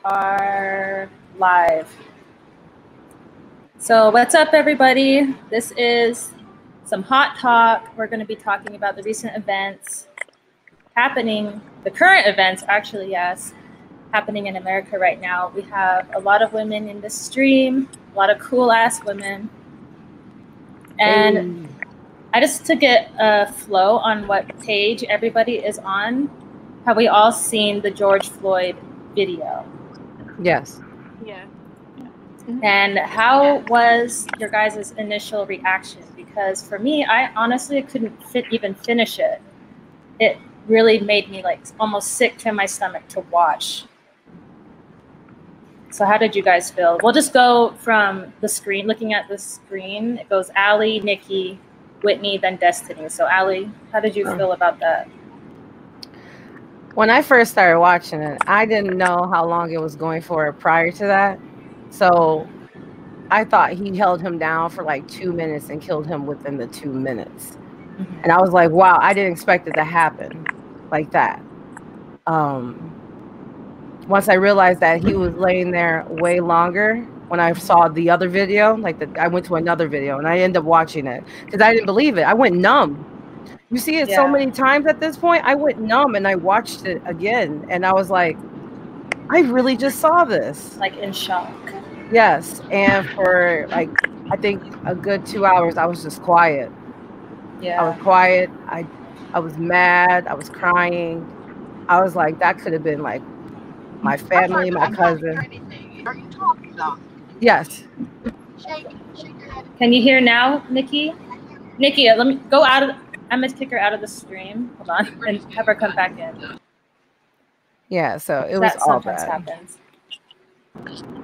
are live. So what's up, everybody? This is some hot talk. We're going to be talking about the recent events happening, the current events, actually, yes, happening in America right now. We have a lot of women in the stream, a lot of cool-ass women. And I just to get a flow on what page everybody is on. Have we all seen the George Floyd video? Yes. Yeah. And how was your guys' initial reaction? Because for me, I honestly couldn't even finish it. It really made me like almost sick to my stomach to watch. So how did you guys feel? We'll just go from the screen, looking at the screen. It goes Allie, Nikki, Whitney, then Destiny. So Allie, how did you feel about that? When I first started watching it, I didn't know how long it was going for prior to that. So I thought he held him down for like 2 minutes and killed him within the 2 minutes. Mm-hmm. And I was like, wow, I didn't expect it to happen like that. Once I realized that he was laying there way longer, when I saw the other video, I went to another video and I ended up watching it because I didn't believe it. I went numb. You see it so many times at this point. I went numb and I watched it again. And I was like, I really just saw this. Like in shock. Yes. And for like, I think a good 2 hours, I was just quiet. Yeah. I was quiet. I was mad. I was crying. I was like, that could have been like my family, my cousin. Are you talking though? Yes. Shake your head. Can you hear now, Nikki? Nikki, let me go out of. I'm gonna kick her out of the stream. Hold on, and have her come back in. Yeah, so it was all bad. Happens.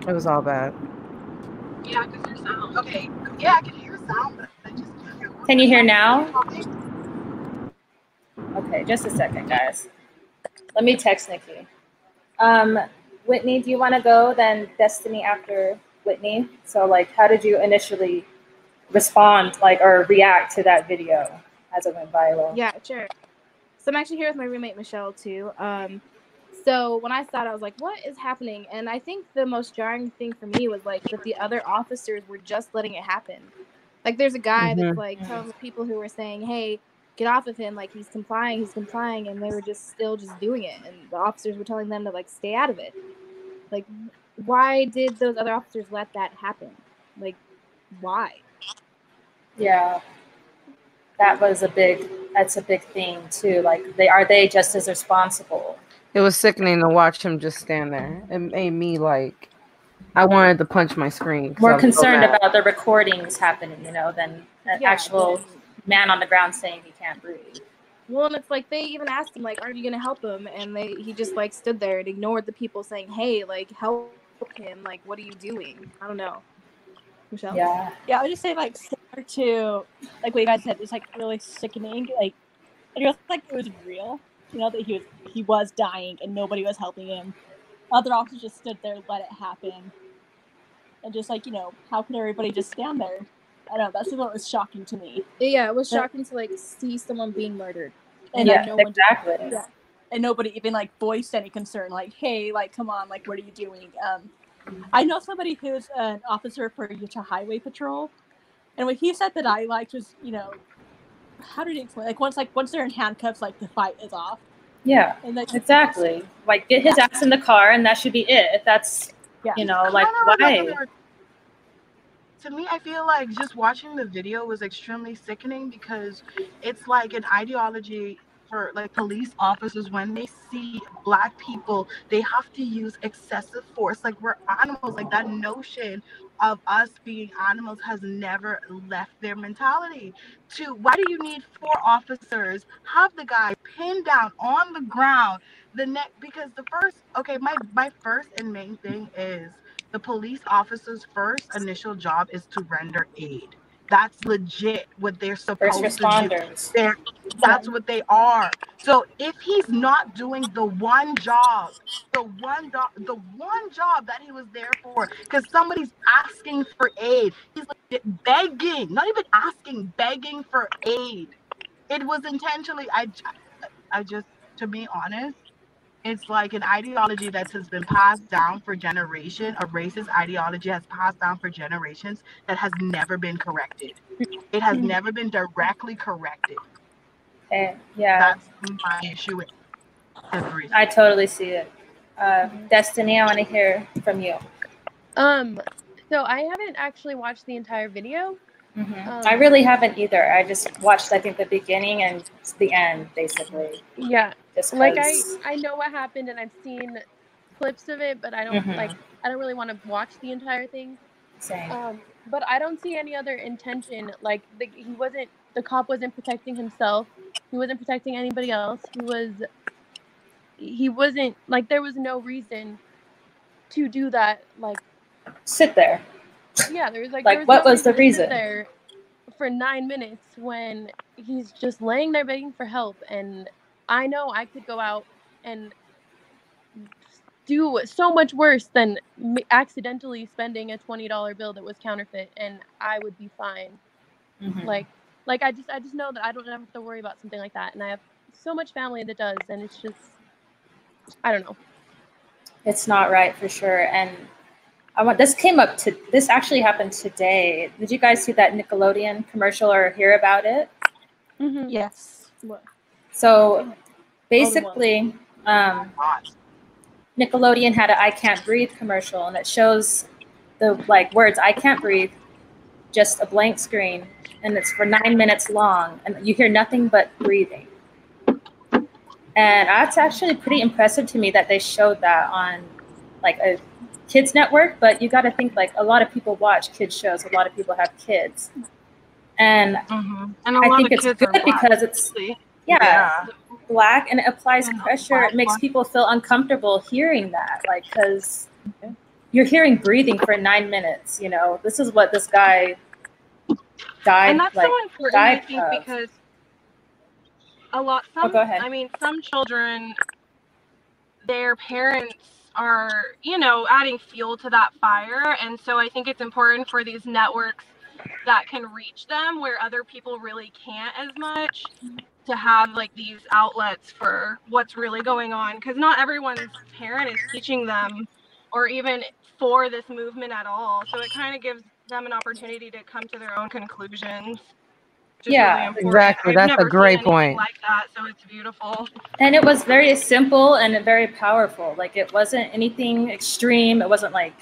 It was all bad. Yeah, I can hear sound. Okay. Yeah, I can hear sound, but I just can't hear. Can you hear now? Okay, just a second, guys. Let me text Nikki. Whitney, do you want to go? Then Destiny after Whitney. So, like, how did you initially respond, or react to that video as it went viral? Yeah, sure. So I'm actually here with my roommate Michelle too. So when I saw it, I was like, "What is happening?" And I think the most jarring thing for me was like that the other officers were just letting it happen. Like, there's a guy that's like telling the people who were saying, "Hey, get off of him! Like, he's complying," and they were just doing it, and the officers were telling them to like stay out of it. Like, why did those other officers let that happen? Like, why? Yeah, that's a big thing too. Like, are they just as responsible? It was sickening to watch him just stand there. It made me like, I wanted to punch my screen. More concerned about the recordings happening, than an actual man on the ground saying he can't breathe. Well, and it's like they even asked him, like, "Aren't you gonna help him?" And he just like stood there and ignored the people saying, "Hey, like, help him! Like, what are you doing?" I don't know. Michelle? Yeah, I would just say like similar to like what you guys said, it's like really sickening. Like, it feels like it was real. That he was dying and nobody was helping him. Other officers just stood there, let it happen, and just like how could everybody just stand there? I don't know. That's what was shocking to me. Yeah, it was shocking to like see someone being murdered, and no one exactly. And nobody even like voiced any concern. Like, hey, like, come on, like, what are you doing? I know somebody who's an officer for Utah Highway Patrol, and what he said that I liked was, how did he explain? Like, once they're in handcuffs, like the fight is off. Yeah, exactly. Like, get his ass in the car, and that should be it. If that's like, why? To me, I feel like just watching the video was extremely sickening because it's like an ideology for like police officers. When they see Black people, they have to use excessive force. Like, we're animals. Like, that notion of us being animals has never left their mentality. Why do you need 4 officers? Have the guy pinned down on the ground. Because my first and main thing is, the police officer's first initial job is to render aid. That's legit what they're supposed to do. That's what they are. So if he's not doing the one job that he was there for, because somebody's asking for aid, he's like begging, not even asking, begging for aid. It was intentionally. I just, to be honest, It's like an ideology that has been passed down for generations. A racist ideology has passed down for generations that has never been corrected. It has never been directly corrected. Okay. Yeah. That's my issue with the I totally see it. Destiny, I want to hear from you. So I haven't actually watched the entire video. I really haven't either. I just watched, I think, the beginning and the end, basically. Yeah. Just like I know what happened and I've seen clips of it, but I don't I don't really want to watch the entire thing. Same. But I don't see any other intention. Like the cop wasn't protecting himself. He wasn't protecting anybody else. He wasn't like, there was no reason to do that. Like, sit there. Yeah, there was like, like, there was what no was the reason? Sit there for 9 minutes when he's just laying there begging for help. And I know I could go out and do so much worse than accidentally spending a $20 bill that was counterfeit, and I would be fine. Like I just know that I don't have to worry about something like that, and I have so much family that does, and it's just, I don't know. It's not right for sure. And this actually happened today. Did you guys see that Nickelodeon commercial or hear about it? Yes. So basically, Nickelodeon had an "I Can't Breathe" commercial, and it shows the words "I can't breathe," just a blank screen, and it's for 9 minutes long, and you hear nothing but breathing. And that's actually pretty impressive to me that they showed that on like a kids network. But you got to think, like, a lot of people watch kids shows. A lot of people have kids, and I think it's good because it's black, and it applies pressure. It makes people feel uncomfortable hearing that, like, because you're hearing breathing for 9 minutes. You know, this is what this guy died. And that's so important, I think, because go ahead. I mean, some children, their parents are, you know, adding fuel to that fire. And so I think it's important for these networks that can reach them where other people really can't as much, to have like these outlets for what's really going on. Because not everyone's parent is teaching them or even for this movement at all. So it kind of gives them an opportunity to come to their own conclusions. Yeah, really exactly. That's a great point. Like that, so it's beautiful. And it was very simple and very powerful. Like, it wasn't anything extreme. It wasn't like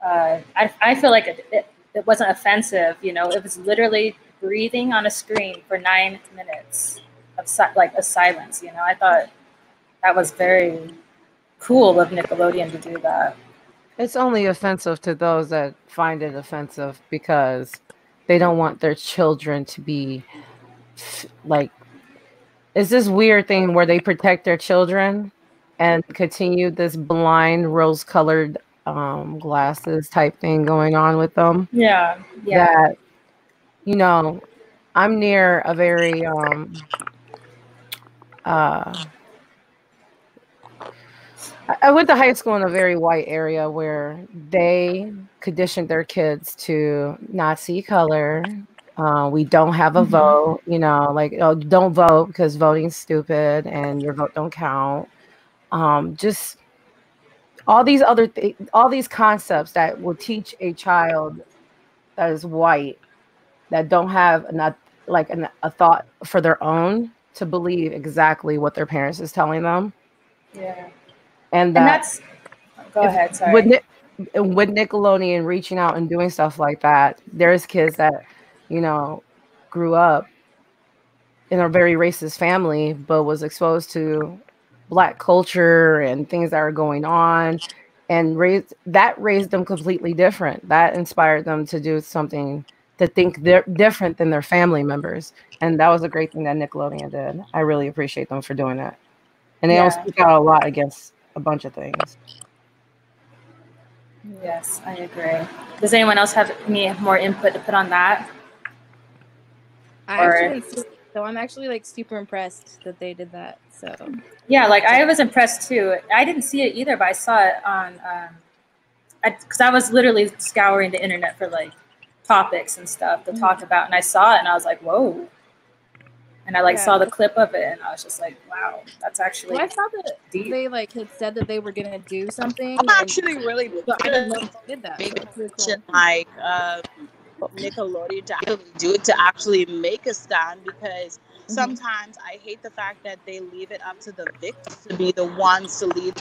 I feel like it wasn't offensive. You know, it was literally breathing on a screen for 9 minutes of a silence. You know, I thought that was very cool of Nickelodeon to do that. It's only offensive to those that find it offensive because they don't want their children to be like, it's this weird thing where they protect their children and continue this blind rose-colored glasses type thing going on with them. Yeah. That, you know, I'm near a very I went to high school in a very white area where they conditioned their kids to not see color. We don't have a vote, you know, like, oh, don't vote because voting's stupid and your vote don't count. Just all these other all these concepts that will teach a child that is white, that don't have a thought for their own, to believe exactly what their parents is telling them. Yeah. And that's, go ahead, sorry. With Nickelodeon reaching out and doing stuff like that, there's kids that, you know, grew up in a very racist family, but was exposed to Black culture and things that are going on, and raised them completely different. That inspired them to do something, to think they're different than their family members. And that was a great thing that Nickelodeon did. I really appreciate them for doing that. And they don't speak out a lot against a bunch of things. Yes, I agree. Does anyone else have any more input to put on that? So I'm actually like super impressed that they did that. So yeah, like I was impressed too. I didn't see it either, but I saw it on because I was literally scouring the internet for like topics and stuff to talk about, and I saw it and I was like, whoa. And I like saw the clip of it, and I was just like, wow, that's actually I thought that deep. they like had said that they were gonna do something. I'm actually really but I didn't know they did that. maybe So really cool. like Nickelodeon to actually do it, to actually make a stand, because sometimes I hate the fact that they leave it up to the victims to be the ones to lead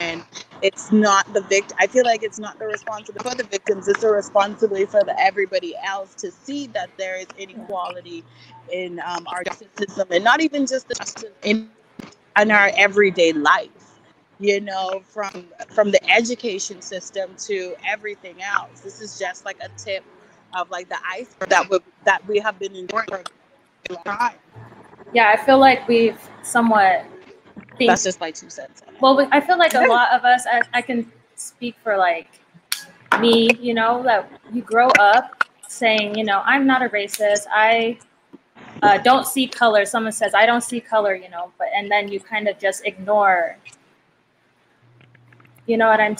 and it's not the victim. I feel like it's not the responsibility for the victims, it's a responsibility for everybody else to see that there is inequality in our justice system, and not even just the justice in our everyday life, you know, from the education system to everything else. This is just like a tip of like the iceberg that we have been enduring for a long time. Yeah, I feel like we've somewhat that's just my 2 cents. Well, I feel like a lot of us, I can speak for like me, you know, that you grow up saying, you know, I'm not a racist. I don't see color. Someone says, I don't see color, you know, and then you kind of just ignore, you know what I'm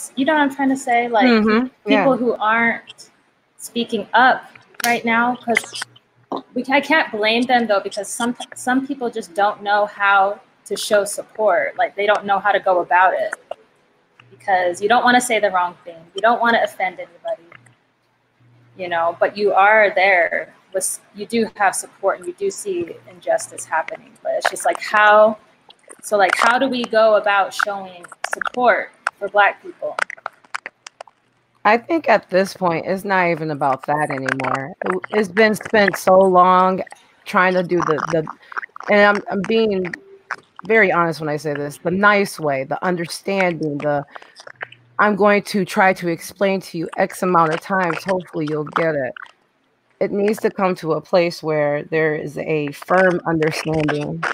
trying to say? Like people who aren't speaking up right now, because I can't blame them though, because some people just don't know how to show support. Like they don't know how to go about it, because you don't want to say the wrong thing. You don't want to offend anybody, you know, but you are there. You do have support and you do see injustice happening, but it's just like how do we go about showing support for Black people? I think at this point, it's not even about that anymore. It's been spent so long trying to do and I'm being very honest when I say this, the nice way, the understanding, I'm going to try to explain to you X amount of times, hopefully you'll get it. It needs to come to a place where there is a firm understanding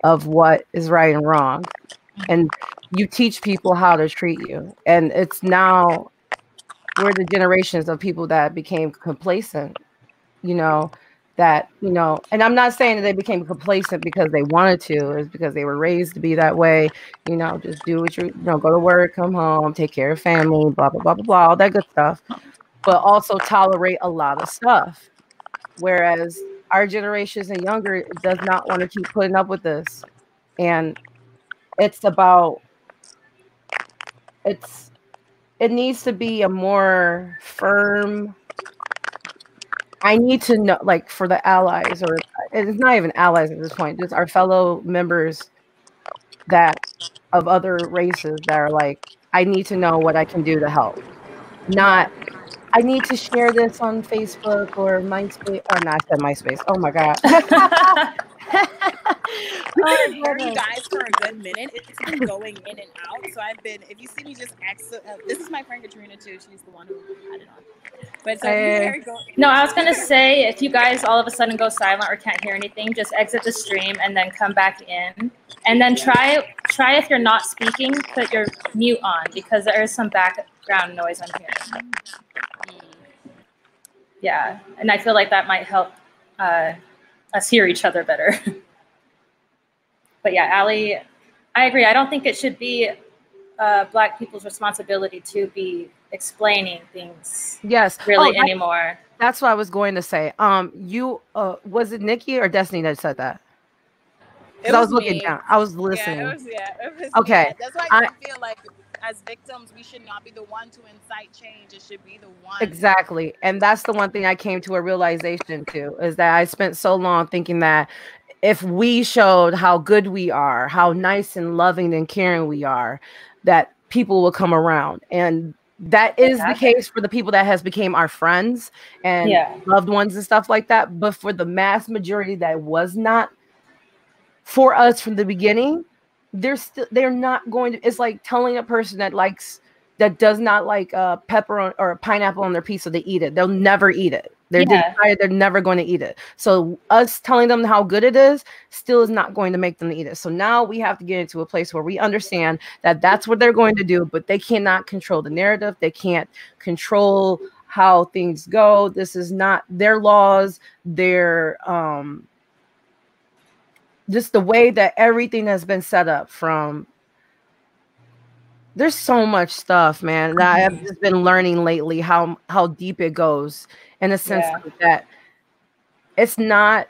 of what is right and wrong. And you teach people how to treat you. And it's now, we're the generations of people that became complacent, you know, and I'm not saying that they became complacent because they wanted to, it's because they were raised to be that way, you know, just do what go to work, come home, take care of family, blah, blah, blah, blah, blah, all that good stuff, but also tolerate a lot of stuff. Whereas our generations and younger does not want to keep putting up with this. And it's about, it needs to be a more firm, I need to know, like for the allies, or it's not even allies at this point, just our fellow members of other races that are like, I need to know what I can do to help. Not, I need to share this on Facebook or MySpace. Oh, no, I said MySpace. Oh my God. I've been hearing you guys for a good minute. It's been going in and out. So if you see me just this is my friend Katrina too. She's the one who had it on. But so no, I was gonna say, if you guys all of a sudden go silent or can't hear anything, just exit the stream and then come back in, and then try if you're not speaking, put your mute on, because there is some background noise I'm hearing. Yeah, and I feel like that might help us hear each other better. But yeah, Allie, I agree. I don't think it should be Black people's responsibility to be explaining things. Yes, really anymore. That's what I was going to say. Was it Nikki or Destiny that said that? Because I was looking down. I was listening. It was okay. Yeah. That's why I feel like as victims, we should not be the one to incite change. It should be the one. Exactly. And that's the one thing I came to a realization to, is that I spent so long thinking that if we showed how good we are, how nice and loving and caring we are, that people will come around. And that is the case for the people that has became our friends and loved ones and stuff like that. But for the mass majority that was not for us from the beginning, they're not going to. It's like telling a person that does not like pepper or pineapple on their pizza to eat it. They'll never eat it. They're never going to eat it. So us telling them how good it is still is not going to make them eat it. So now we have to get into a place where we understand that that's what they're going to do, but they cannot control the narrative. They can't control how things go. This is not their laws. Their just the way that everything has been set up from. There's so much stuff, man, that I've just been learning lately, how deep it goes, in a sense like that it's not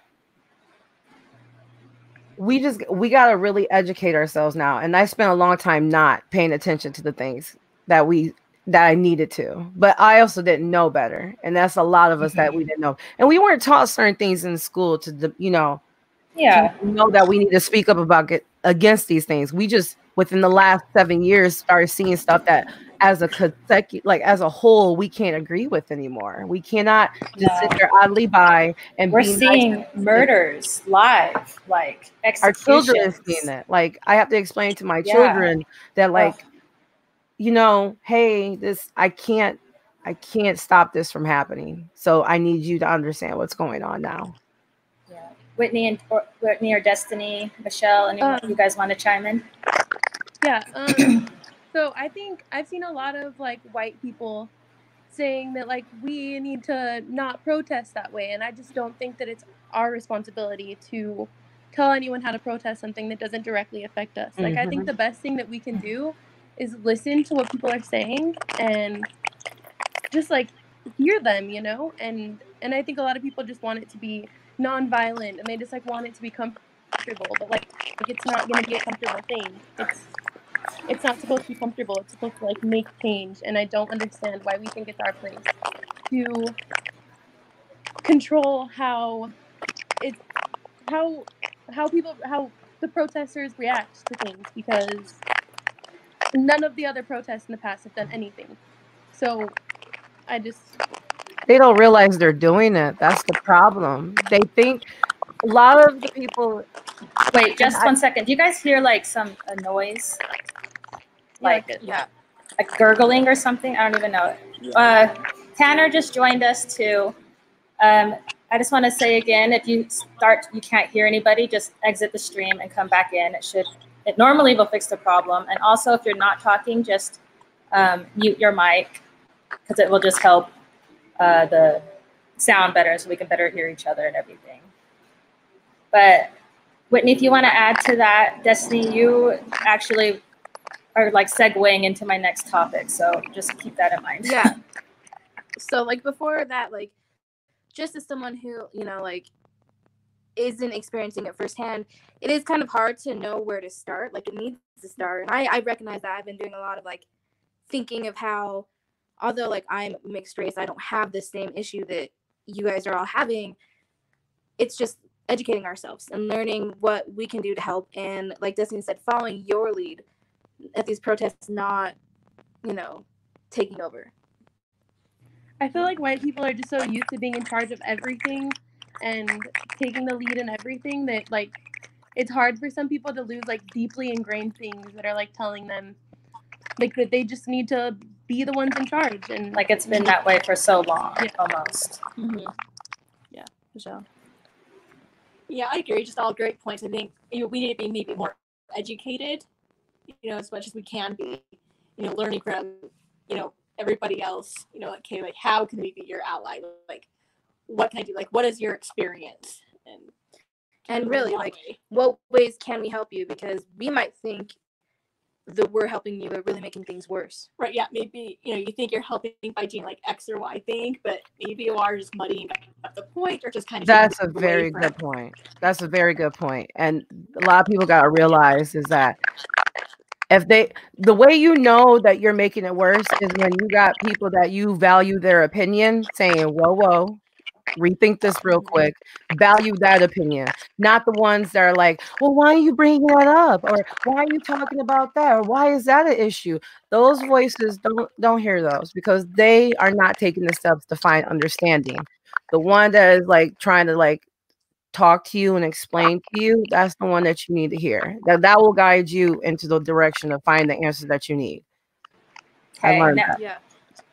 we got to really educate ourselves now. And I spent a long time not paying attention to the things that I needed to, but I also didn't know better. And that's a lot of us that we didn't know. And we weren't taught certain things in school to to know that we need to speak up against these things. We just, within the last 7 years, started seeing stuff that as a whole, we can't agree with anymore. We cannot just sit there idly by and we're be seeing nice murders live, like our children executions. is seeing it. Like, I have to explain to my children that, like, hey, I can't stop this from happening. So I need you to understand what's going on now. Yeah. Whitney or Destiny, Michelle, anyone, you guys want to chime in? Yeah. So I think I've seen a lot of like white people saying that like we need to not protest that way, and I just don't think that it's our responsibility to tell anyone how to protest something that doesn't directly affect us. Like, I think the best thing that we can do is listen to what people are saying and just like hear them, and I think a lot of people just want it to be non-violent, and they just like want it to be comfortable, but like it's not going to be a comfortable thing. It's not supposed to be comfortable. It's supposed to like make change, and I don't understand why we think it's our place to control how the protesters react to things, because none of the other protests in the past have done anything. So they don't realize they're doing it. That's the problem. They think a lot of the people. Wait, just 1 second. Do you guys hear like a noise? Like gurgling or something? I don't even know. Tanner just joined us too. I just want to say again, if you can't hear anybody, just exit the stream and come back in. It normally will fix the problem. And also, if you're not talking, just mute your mic, because it will just help the sound better, so we can better hear each other and everything. But Whitney, if you want to add to that, Destiny, you actually are like segueing into my next topic, so just keep that in mind. Yeah. So like before that, like just as someone who, like isn't experiencing it firsthand, it is kind of hard to know where to start. Like, it needs to start. And I recognize that I've been doing a lot of like thinking of how, although like I'm mixed race, I don't have the same issue that you guys are all having. It's just educating ourselves and learning what we can do to help. And like Destiny said, following your lead at these protests, not, taking over. I feel like white people are just so used to being in charge of everything and taking the lead in everything that like it's hard for some people to lose like deeply ingrained things that are like telling them like that they just need to be the ones in charge, and like it's been that way for so long, almost. Yeah, Michelle. Yeah, I agree. Just all great points. I think we need to be maybe more educated, as much as we can be, learning from, everybody else, okay, like how can we be your ally? Like, what can I do? Like, what is your experience? And really, like, what ways can we help you? Because we might think that we're helping you, but really making things worse. Right, yeah, maybe, you think you're helping by doing like X or Y thing, but maybe you are just muddying up the point, or just kind of... That's a very good point. That's a very good point. And a lot of people got to realize is that the way you know that you're making it worse is when you got people that you value their opinion saying, whoa, rethink this real quick, value that opinion, not the ones that are like, well, why are you bringing that up, or why are you talking about that, or why is that an issue? Those voices, don't hear those, because they are not taking the steps to find understanding. The one that is like trying to like talk to you and explain to you, that's the one that you need to hear. That will guide you into the direction of finding the answer that you need. Okay, I learned that. Yeah.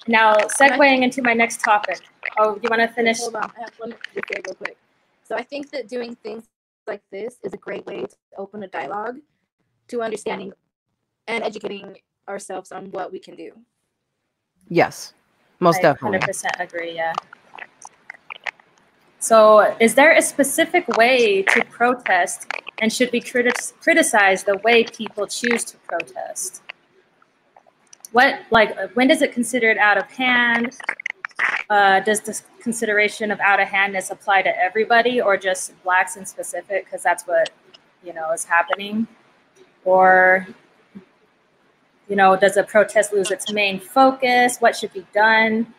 Now, segueing into my next topic. Oh, you want to finish? Hold on, I have one to say real quick. So I think that doing things like this is a great way to open a dialogue to understanding and educating ourselves on what we can do. Yes, most definitely. 100% agree, yeah. So is there a specific way to protest, and should we criticize the way people choose to protest? When does it considered out of hand? Does this consideration of out of handness apply to everybody, or just blacks in specific? Because that's what you know, is happening? Or, you know, does a protest lose its main focus? What should be done?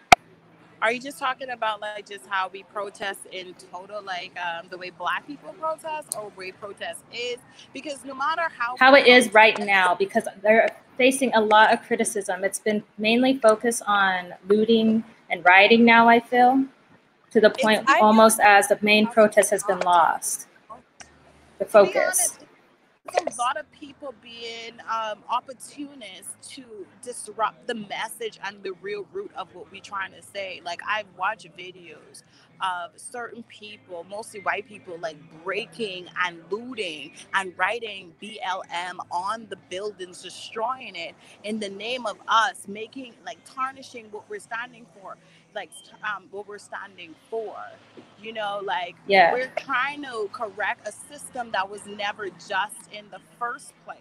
Are you just talking about like just how we protest in total, like the way Black people protest, or way protest is? Because no matter how it is right now, because they're facing a lot of criticism. It's been mainly focused on looting and rioting now, I feel, to the point almost as the main protest has been lost. The focus. To be honest, there's a lot of people being opportunists to disrupt the message and the real root of what we're trying to say. Like, I've watched videos of certain people, mostly white people, like breaking and looting and writing BLM on the buildings, destroying it in the name of us, making, like, tarnishing what we're standing for, like what we're standing for. You know, like, we're trying to correct a system that was never just in the first place.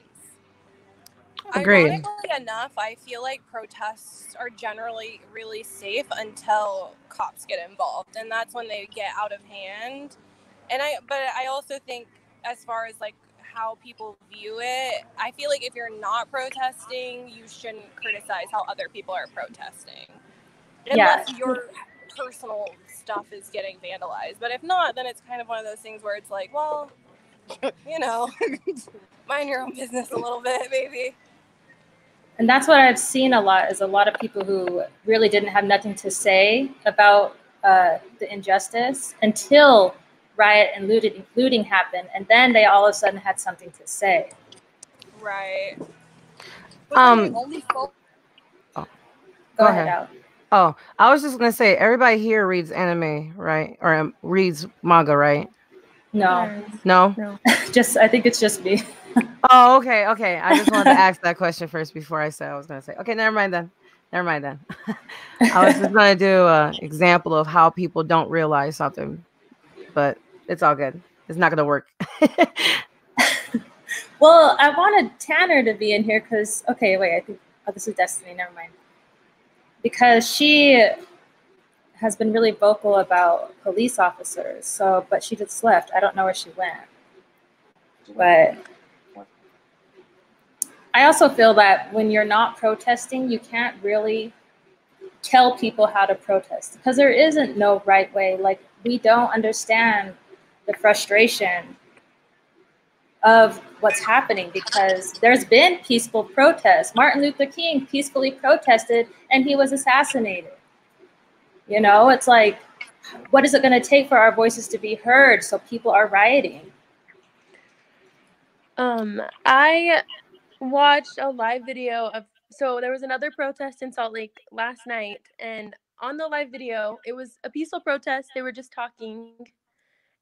Agreed. Ironically enough, I feel like protests are generally really safe until cops get involved, and that's when they get out of hand. But I also think, as far as like how people view it, I feel like if you're not protesting, you shouldn't criticize how other people are protesting, unless your personal stuff is getting vandalized. But if not, then it's kind of one of those things where it's like, well, you know, mind your own business a little bit, maybe. And that's what I've seen a lot, is a lot of people who really didn't have nothing to say about the injustice until riot and looting happened, and then they all of a sudden had something to say. Right. Go ahead, Al. Oh, I was just gonna say, everybody here reads anime, right? Or reads manga, right? No. Just, I think it's just me. Oh, okay. I just wanted to ask that question first before I said I was gonna say. Okay, never mind then. I was just gonna do an example of how people don't realize something, but it's all good. It's not gonna work. Well, I wanted Tanner to be in here because, I think, this is Destiny, never mind. Because she has been really vocal about police officers, but she just left. I don't know where she went. But I also feel that when you're not protesting, you can't really tell people how to protest, because there isn't no right way. Like, we don't understand the frustration of what's happening, because there's been peaceful protests. Martin Luther King peacefully protested and he was assassinated. You know, it's like, what is it going to take for our voices to be heard so people are rioting? I watched a live video so there was another protest in Salt Lake last night, and on the live video, it was a peaceful protest. They were just talking,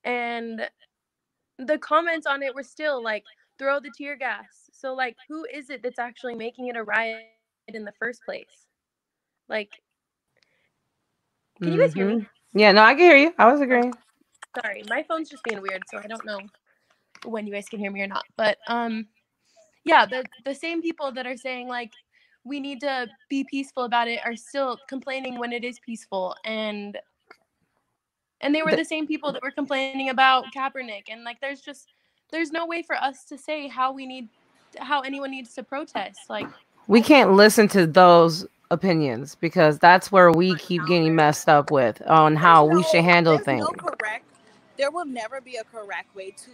and the comments on it were still like, throw the tear gas. So, like, who is it that's actually making it a riot in the first place? Like, can you guys hear me? Yeah, no, I can hear you. I was agreeing. Sorry, my phone's just being weird, so I don't know when you guys can hear me or not. But yeah, the same people that are saying like we need to be peaceful about it are still complaining when it is peaceful, and they were the same people that were complaining about Kaepernick, and like there's no way for us to say how anyone needs to protest. Like, we can't listen to those opinions, because that's where we keep getting messed up with on how we should handle things. There will never be a correct way to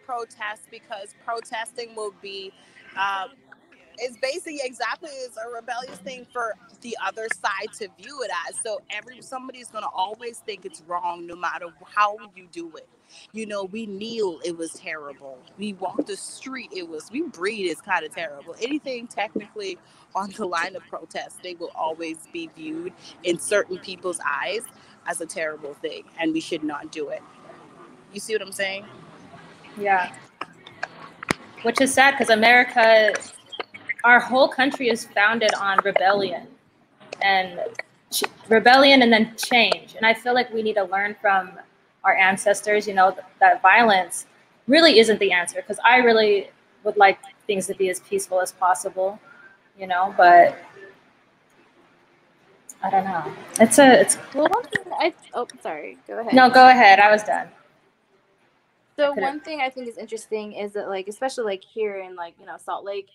protest, because protesting will be it's basically exactly as a rebellious thing for the other side to view it as. So somebody's gonna always think it's wrong, no matter how you do it. You know, we kneel, it was terrible. We walk the street, we breathe, it's kind of terrible. Anything technically on the line of protesting will always be viewed in certain people's eyes as a terrible thing, and we should not do it. You see what I'm saying? Yeah. Which is sad, because America, our whole country is founded on rebellion and then change. And I feel like we need to learn from our ancestors, you know, that violence really isn't the answer, because I really would like things to be as peaceful as possible, you know, but I don't know. Well, one thing sorry, go ahead. No, go ahead. I was done. So one thing I think is interesting is that, like, especially like here in, like, Salt Lake,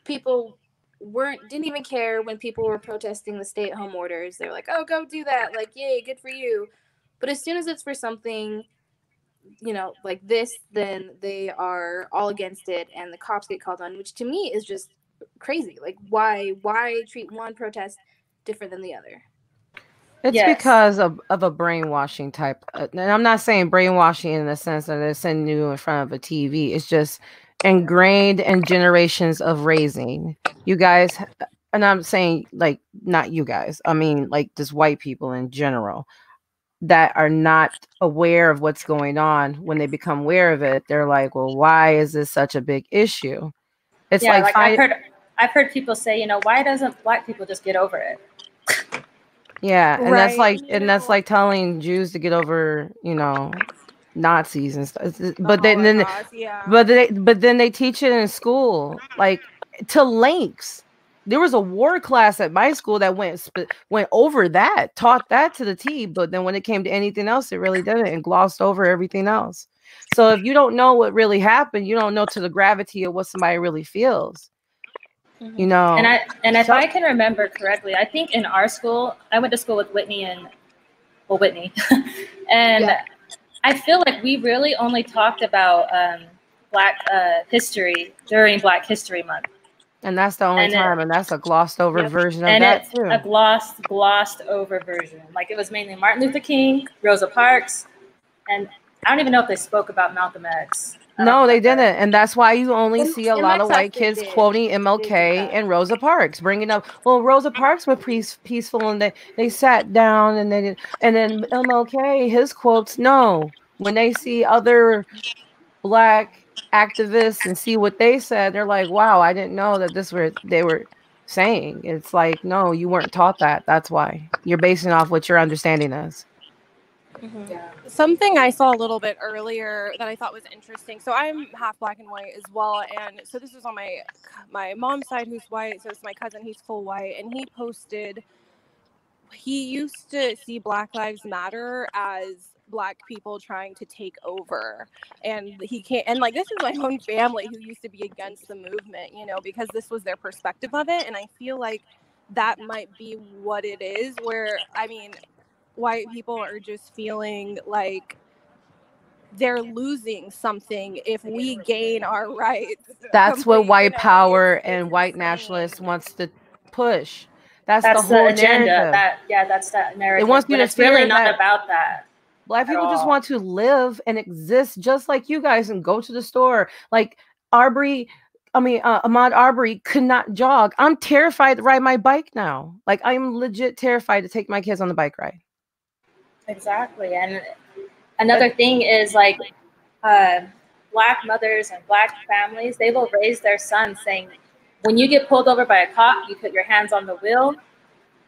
people didn't even care when people were protesting the stay-at-home orders. They were like, oh, go do that, like, yay, good for you. But as soon as it's for something, like this, then they are all against it, and the cops get called on, which to me is just crazy. Like, why treat one protest different than the other? It's because of a brainwashing type. And I'm not saying brainwashing in the sense that they're sending you in front of a TV. It's just ingrained in generations of raising. You guys, and I'm saying, like, not you guys. I mean, like, just white people in general that are not aware of what's going on. When they become aware of it, they're like, well, why is this such a big issue? It's like I've heard people say, why doesn't Black people just get over it? Yeah, and that's like telling Jews to get over, Nazis and stuff. But then they teach it in school, like, to lengths. There was a war class at my school that went over that, taught that to the T. But then when it came to anything else, it really didn't, and glossed over everything else. So if you don't know what really happened, you don't know to the gravity of what somebody really feels. And if I can remember correctly, I think in our school, I went to school with Whitney, and I feel like we really only talked about Black history during Black History Month. And that's the only time, and that's a glossed over version of that too. A glossed over version. Like, it was mainly Martin Luther King, Rosa Parks, and I don't even know if they spoke about Malcolm X. No, they didn't. And that's why you only see a lot of white kids quoting MLK and Rosa Parks, bringing up, well, Rosa Parks were peaceful, and they sat down, and then MLK, his quotes, no. When they see other Black activists and see what they said, they're like, wow, I didn't know that they were saying. It's like, no, you weren't taught that. That's why. You're basing off what your understanding is. Mm-hmm. Yeah. Something I saw a little bit earlier that I thought was interesting. So I'm half Black and white as well, and so this was on my mom's side, who's white. So it's my cousin, he's full white, and he posted. He used to see Black Lives Matter as Black people trying to take over, and he can't. And like, this is my own family who used to be against the movement, because this was their perspective of it, and I feel like that might be what it is. Where white people are just feeling like they're losing something if we gain our rights. That's what white power and white nationalists wants to push. That's the whole agenda. Narrative. That's that narrative. It wants you to it's really not about that. Black people just want to live and exist just like you guys and go to the store. Like Ahmaud Arbery could not jog. I'm terrified to ride my bike now. Like, I'm legit terrified to take my kids on the bike ride. Exactly. And another thing is, like, Black mothers and Black families, they will raise their sons saying, when you get pulled over by a cop, you put your hands on the wheel,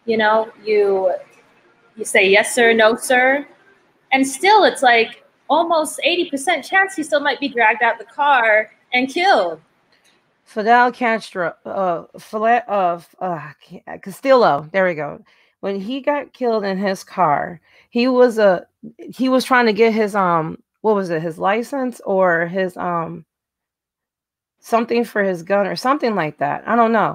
you say yes sir, no sir, and still it's like almost 80% chance he still might be dragged out the car and killed. Fidel Castro, Castillo, there we go. When he got killed in his car, he was trying to get his what was it, his license or his something for his gun or something like that. I don't know.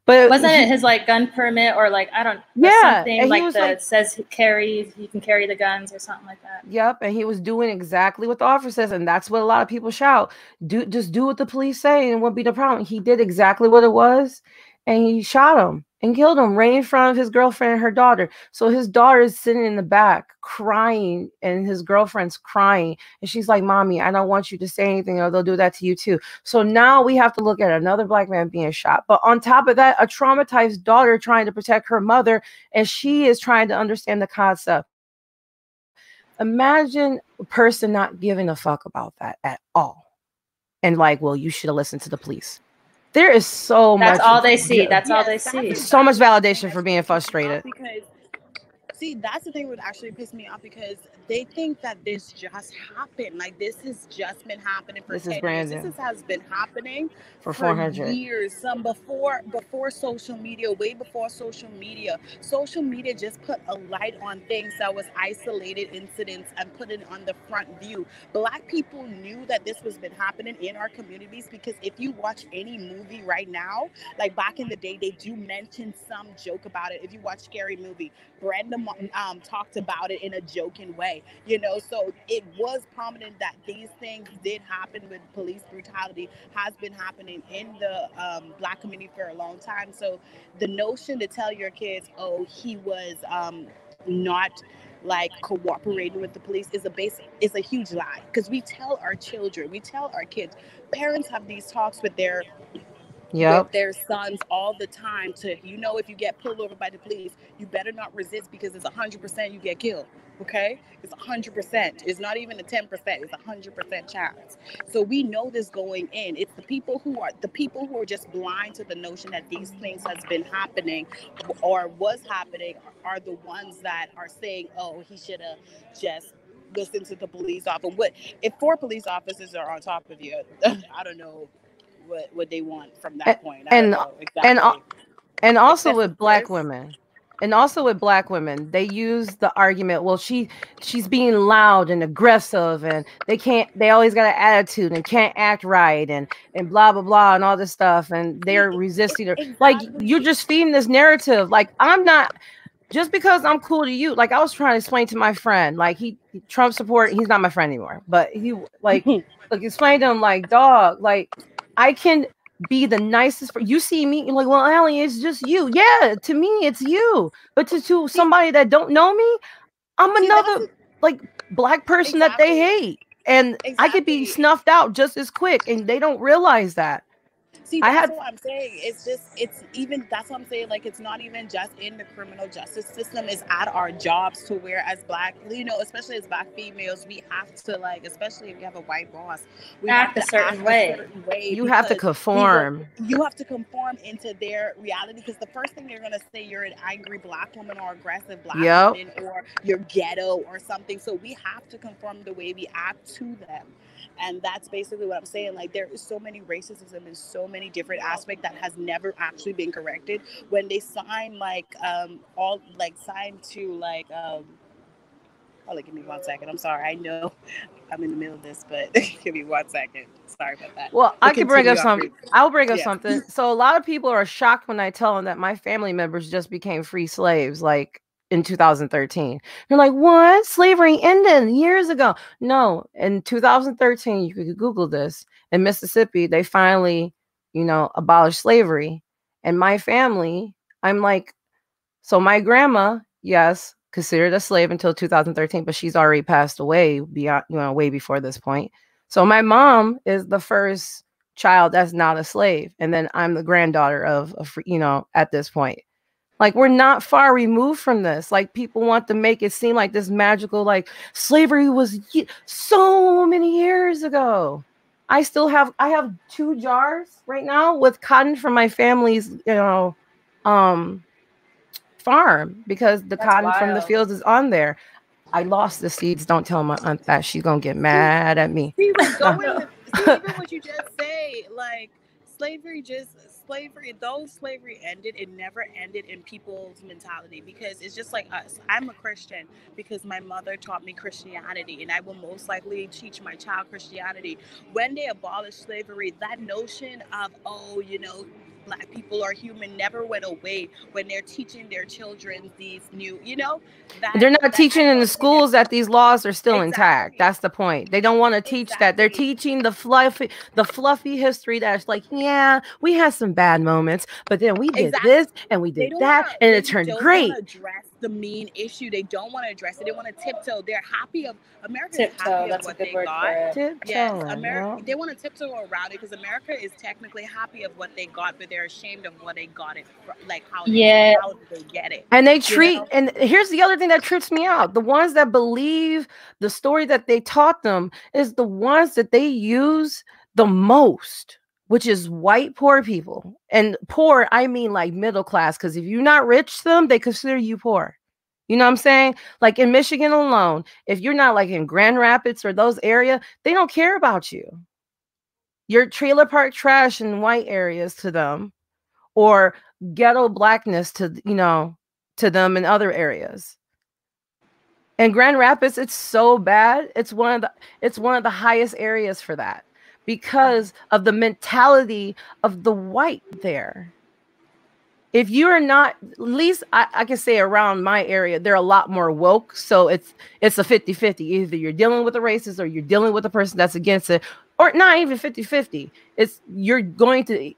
But wasn't it his like gun permit or like, I don't something like that says you can carry the guns or something like that. Yep, and he was doing exactly what the officer says, and that's what a lot of people shout. Just do what the police say, and what be the problem? He did exactly what it was, and he shot him and killed him right in front of his girlfriend and her daughter. So his daughter is sitting in the back crying, and his girlfriend's crying, and she's like, "Mommy, I don't want you to say anything, or they'll do that to you too." So now we have to look at another Black man being shot, but on top of that, a traumatized daughter trying to protect her mother, and she is trying to understand the concept. Imagine a person not giving a fuck about that at all, and like, well, you should have listened to the police. There is so much. That's all they see. That's all they see. So much validation for being frustrated. Because, see, that's the thing that would actually piss me off, because they think that this just happened. Like, this has just been happening for 10 years. This has been happening for 400 years. Some before social media, way before social media. Social media just put a light on things that was isolated incidents and put it on the front view. Black people knew that this was been happening in our communities, because if you watch any movie right now, like back in the day, they do mention some joke about it. If you watch Scary Movie, Brenda talked about it in a joking way, you know. So it was prominent that these things did happen with police brutality, has been happening in the Black community for a long time. So the notion to tell your kids, oh, he was not like cooperating with the police is a huge lie, because we tell our children, we tell our kids, parents have these talks with their sons all the time to, you know, if you get pulled over by the police, you better not resist, because it's 100% you get killed. Okay, it's 100%. It's not even a 10%. It's 100% chance. So we know this going in. It's the people who are just blind to the notion that these things has been happening or was happening are the ones that are saying, oh, he should have just listened to the police officer. What if 4 police officers are on top of you? I don't know what they want from that point. I don't know exactly. And also with Black women. And also with Black women, they use the argument, well, she's being loud and aggressive, and they always got an attitude and can't act right, and blah blah blah and all this stuff, and they're resisting her. Exactly. Like, you're just feeding this narrative. Like, I'm not, just because I'm cool to you. Like, I was trying to explain to my friend, like, he Trump support, he's not my friend anymore, but he like explain to him, like, dog, like, I can be the nicest you see me, you're like, well, Allie, it's just you. Yeah, to me it's you, but to somebody that don't know me, I'm another like Black person that they hate, and I could be snuffed out just as quick, and they don't realize that. See, that's what I'm saying. That's what I'm saying. Like, it's not even just in the criminal justice system. It's at our jobs, to where as Black, you know, especially as Black females, we have to, like, especially if you have a white boss, we act a certain way. You have to conform. You have to conform into their reality, because the first thing they're going to say, you're an angry Black woman or aggressive Black woman, or you're ghetto or something. So we have to conform the way we act to them. And that's basically what I'm saying. Like, there is so many racism in so many different aspects that has never actually been corrected. When they sign give me 1 second. I'm sorry. I know I'm in the middle of this, but give me 1 second. Sorry about that. Well, I can bring up something. I'll bring up something. So a lot of people are shocked when I tell them that my family members just became free slaves, like, in 2013. You're like, what? Slavery ended years ago. No, in 2013, you could Google this. In Mississippi, they finally, you know, abolished slavery. And my family, I'm like, so my grandma, yes, considered a slave until 2013, but she's already passed away beyond, you know, way before this point. So my mom is the first child that's not a slave. And then I'm the granddaughter of you know, at this point. Like, we're not far removed from this. Like, people want to make it seem like this magical, like, slavery was so many years ago. I have 2 jars right now with cotton from my family's, you know, farm, because the cotton from the fields is on there. I lost the seeds. Don't tell my aunt that. She's gonna get mad at me. See, like, even what you just say, like, slavery ended, it never ended in people's mentality, because it's just like us. I'm a Christian because my mother taught me Christianity, and I will most likely teach my child Christianity. When they abolished slavery, that notion of, oh, you know, Black people are human never went away when they're teaching their children these new, you know, they're not teaching in the schools that these laws are still intact. That's the point. They don't want to teach that. They're teaching the fluffy history that's like, yeah, we had some bad moments, but then we did this and we did that, and it turned great. They don't want to address the main issue. They don't want to address it. They want to tiptoe. They're happy of America. Happy of what they got. Yes, America. They want to tiptoe around it, because America is technically happy of what they got, but they're ashamed of what they got it, like how did they get it. And they treat, and here's the other thing that trips me out. The ones that believe the story that they taught them is the ones that they use the most, which is white poor people. And poor, I mean like middle class, because if you're not rich to them, they consider you poor. You know what I'm saying? Like in Michigan alone, if you're not like in Grand Rapids or those areas, they don't care about you. Your trailer park trash in white areas to them, or ghetto blackness to, you know, to them in other areas. In Grand Rapids, it's so bad. It's one of the highest areas for that because of the mentality of the white there. If you are not, at least I can say around my area, they're a lot more woke. So it's a 50-50. Either you're dealing with a racist or you're dealing with a person that's against it, or not even 50-50. It's you're going to.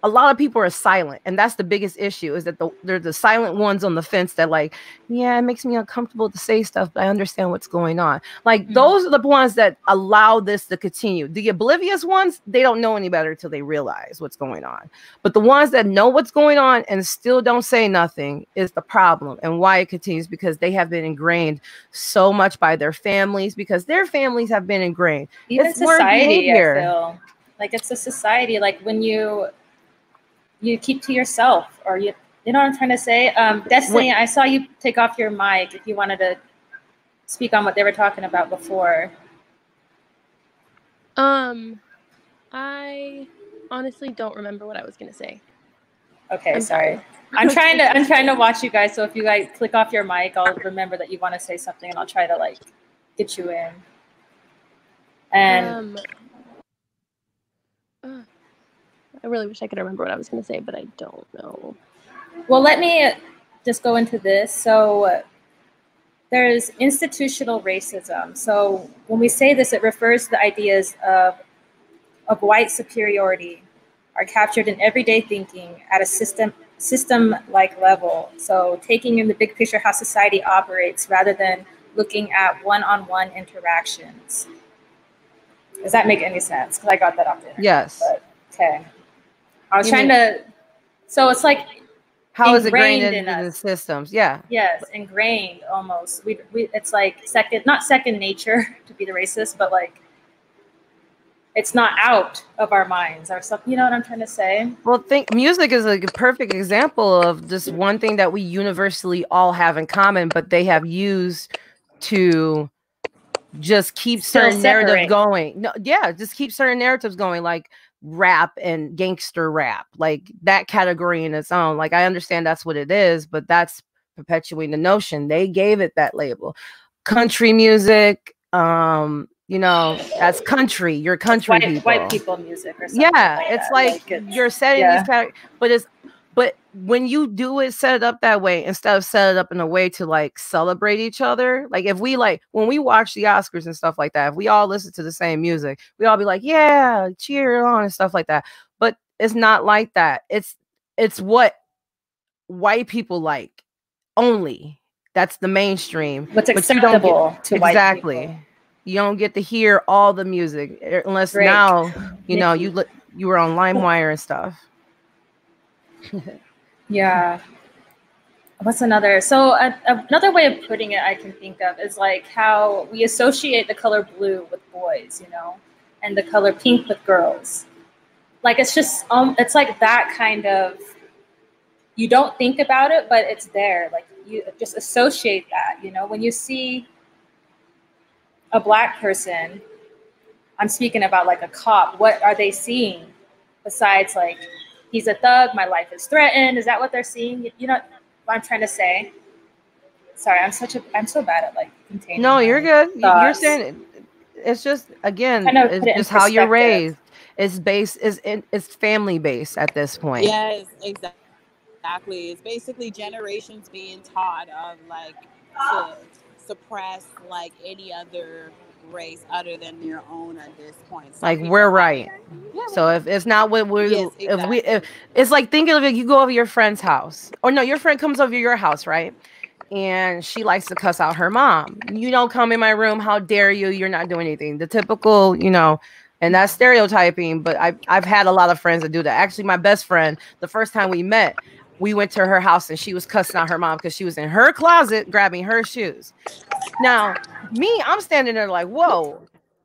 A lot of people are silent, and that's the biggest issue, is that they're the silent ones on the fence that like, yeah, it makes me uncomfortable to say stuff, but I understand what's going on. Like those are the ones that allow this to continue. The oblivious ones, they don't know any better till they realize what's going on. But the ones that know what's going on and still don't say nothing is the problem, and why it continues, because they have been ingrained so much by their families, because their families have been ingrained. Even it's society, I feel like it's a society. Like when you keep to yourself, or you know what I'm trying to say? Destiny, I saw you take off your mic if you wanted to speak on what they were talking about before. I honestly don't remember what I was gonna say. Okay, I'm sorry. I'm trying to watch you guys, so if you guys click off your mic, I'll remember that you want to say something, and I'll try to like get you in. And I really wish I could remember what I was going to say, but I don't know. Well, let me just go into this. So there's institutional racism. So when we say this, it refers to the ideas of white superiority are captured in everyday thinking at a system-like level. So taking in the big picture how society operates rather than looking at one-on-one interactions. Does that make any sense? Because I got that off there. Yes. But, okay. I was trying to, so it's like how is it ingrained into the systems? Yeah. Yes, ingrained almost. We it's like not second nature to be the racist, but like it's not out of our minds or something. You know what I'm trying to say? Well, music is like a perfect example of just one thing that we universally all have in common, but they have used to just keep certain narratives going. No, yeah, just keep certain narratives going, like rap and gangster rap, like that category in its own. Like I understand that's what it is, but that's perpetuating the notion. They gave it that label. Country music, you know, that's country. Your country people. White people music or something. Yeah, it's like you're setting these categories, but when you do it, set it up that way instead of set it up in a way to like celebrate each other. Like if we like when we watch the Oscars and stuff like that, if we all listen to the same music, we all be like, yeah, cheer on and stuff like that. But it's not like that. It's what white people like only. That's the mainstream. What's acceptable to white people. You don't get to hear all the music unless now you know you were on LimeWire and stuff. Yeah. What's another? So another way of putting it I can think of is like how we associate the color blue with boys, you know, and the color pink with girls. Like it's just it's like that kind of, you don't think about it, but it's there. Like you just associate that, you know, when you see a black person, I'm speaking about like a cop, what are they seeing besides like, he's a thug, my life is threatened? Is that what they're seeing? You know what I'm trying to say? Sorry, I'm so bad at like containing. No, you're good. You're saying it's just, again, it's just how you're raised. It's it's family based at this point. Yes, exactly. It's basically generations being taught of like to suppress like any other race other than their own at this point. Like we're right. Yeah, so if it's not what we're, if it's like thinking of it, you go over your friend's house, or no, your friend comes over your house, right? And she likes to cuss out her mom. You don't come in my room. How dare you? You're not doing anything. The typical, you know, and that's stereotyping. But I've had a lot of friends that do that. Actually, my best friend, the first time we met, we went to her house and she was cussing out her mom because she was in her closet grabbing her shoes. Now, me, I'm standing there like, whoa,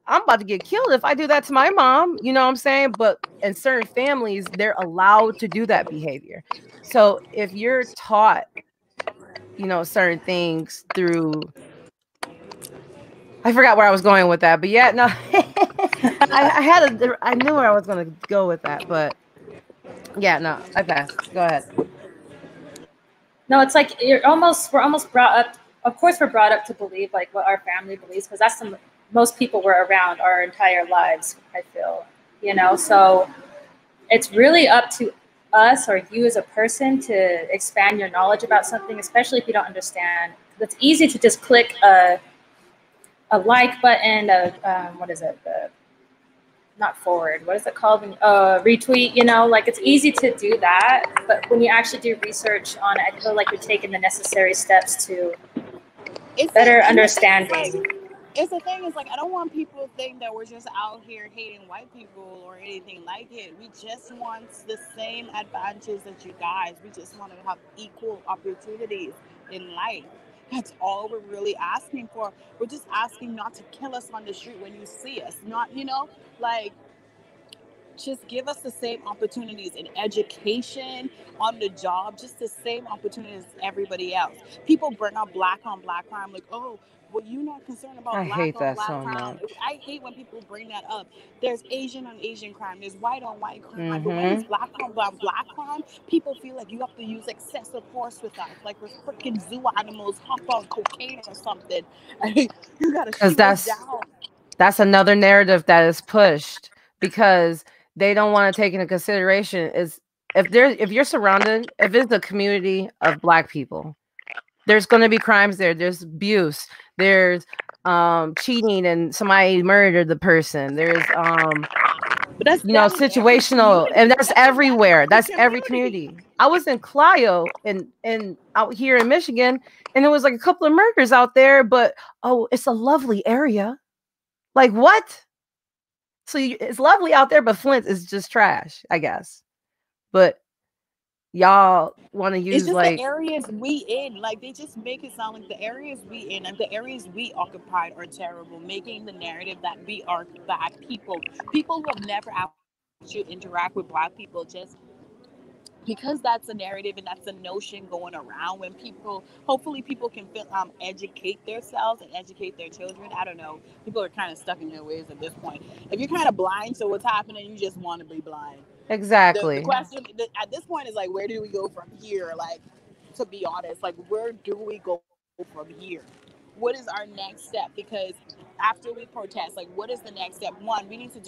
I'm about to get killed if I do that to my mom. You know what I'm saying? But in certain families, they're allowed to do that behavior. So if you're taught you know, certain things through. I forgot where I was going with that, but yeah, no, I knew where I was going to go with that, but yeah, no, I passed. Go ahead. No, it's like we're almost brought up. Of course, we're brought up to believe like what our family believes, because that's the most people we're around our entire lives. I feel, you know, so it's really up to us or you as a person to expand your knowledge about something, especially if you don't understand. It's easy to just click a like button, what is it? Not forward. What is it called? Retweet. You know, like it's easy to do that, but when you actually do research on it, I feel like you're taking the necessary steps to better understanding. It's the thing is like I don't want people to think that we're just out here hating white people or anything like it. We just want the same advantages that you guys. We just want to have equal opportunities in life. That's all we're really asking for. We're just asking not to kill us on the street when you see us. Not, you know, like just give us the same opportunities in education, on the job, just the same opportunities as everybody else. People bring up black on black crime, like, oh, well, you're not concerned about I black hate on that black so crime. much. I hate when people bring that up. There's Asian on Asian crime, there's white on white crime, but when it's black on black crime, people feel like you have to use excessive force with us, like we're freaking zoo animals hop on cocaine or something. You gotta shoot us down. That's another narrative that is pushed because they don't want to take into consideration is if you're surrounded, if it's a community of Black people, there's going to be crimes there. There's abuse. There's cheating and somebody murdered the person. There's but that's situational, and that's everywhere. That's every community. I was in Clio and out here in Michigan, and there was like a couple of murders out there, but oh, it's a lovely area. Like what? So it's lovely out there, but Flint is just trash, I guess. But y'all want to use it's just like the areas we in. Like they just make it sound like the areas we in and the areas we occupied are terrible, making the narrative that we are bad people. People who have never actually interact with Black people just because that's a narrative and that's a notion going around when people, hopefully people can educate themselves and educate their children. I don't know. People are kind of stuck in their ways at this point. If you're kind of blind to what's happening, you just want to be blind. Exactly. The question at this point is like, where do we go from here? Like, to be honest, like, where do we go from here? What is our next step? Because after we protest, like, what is the next step? One, we need to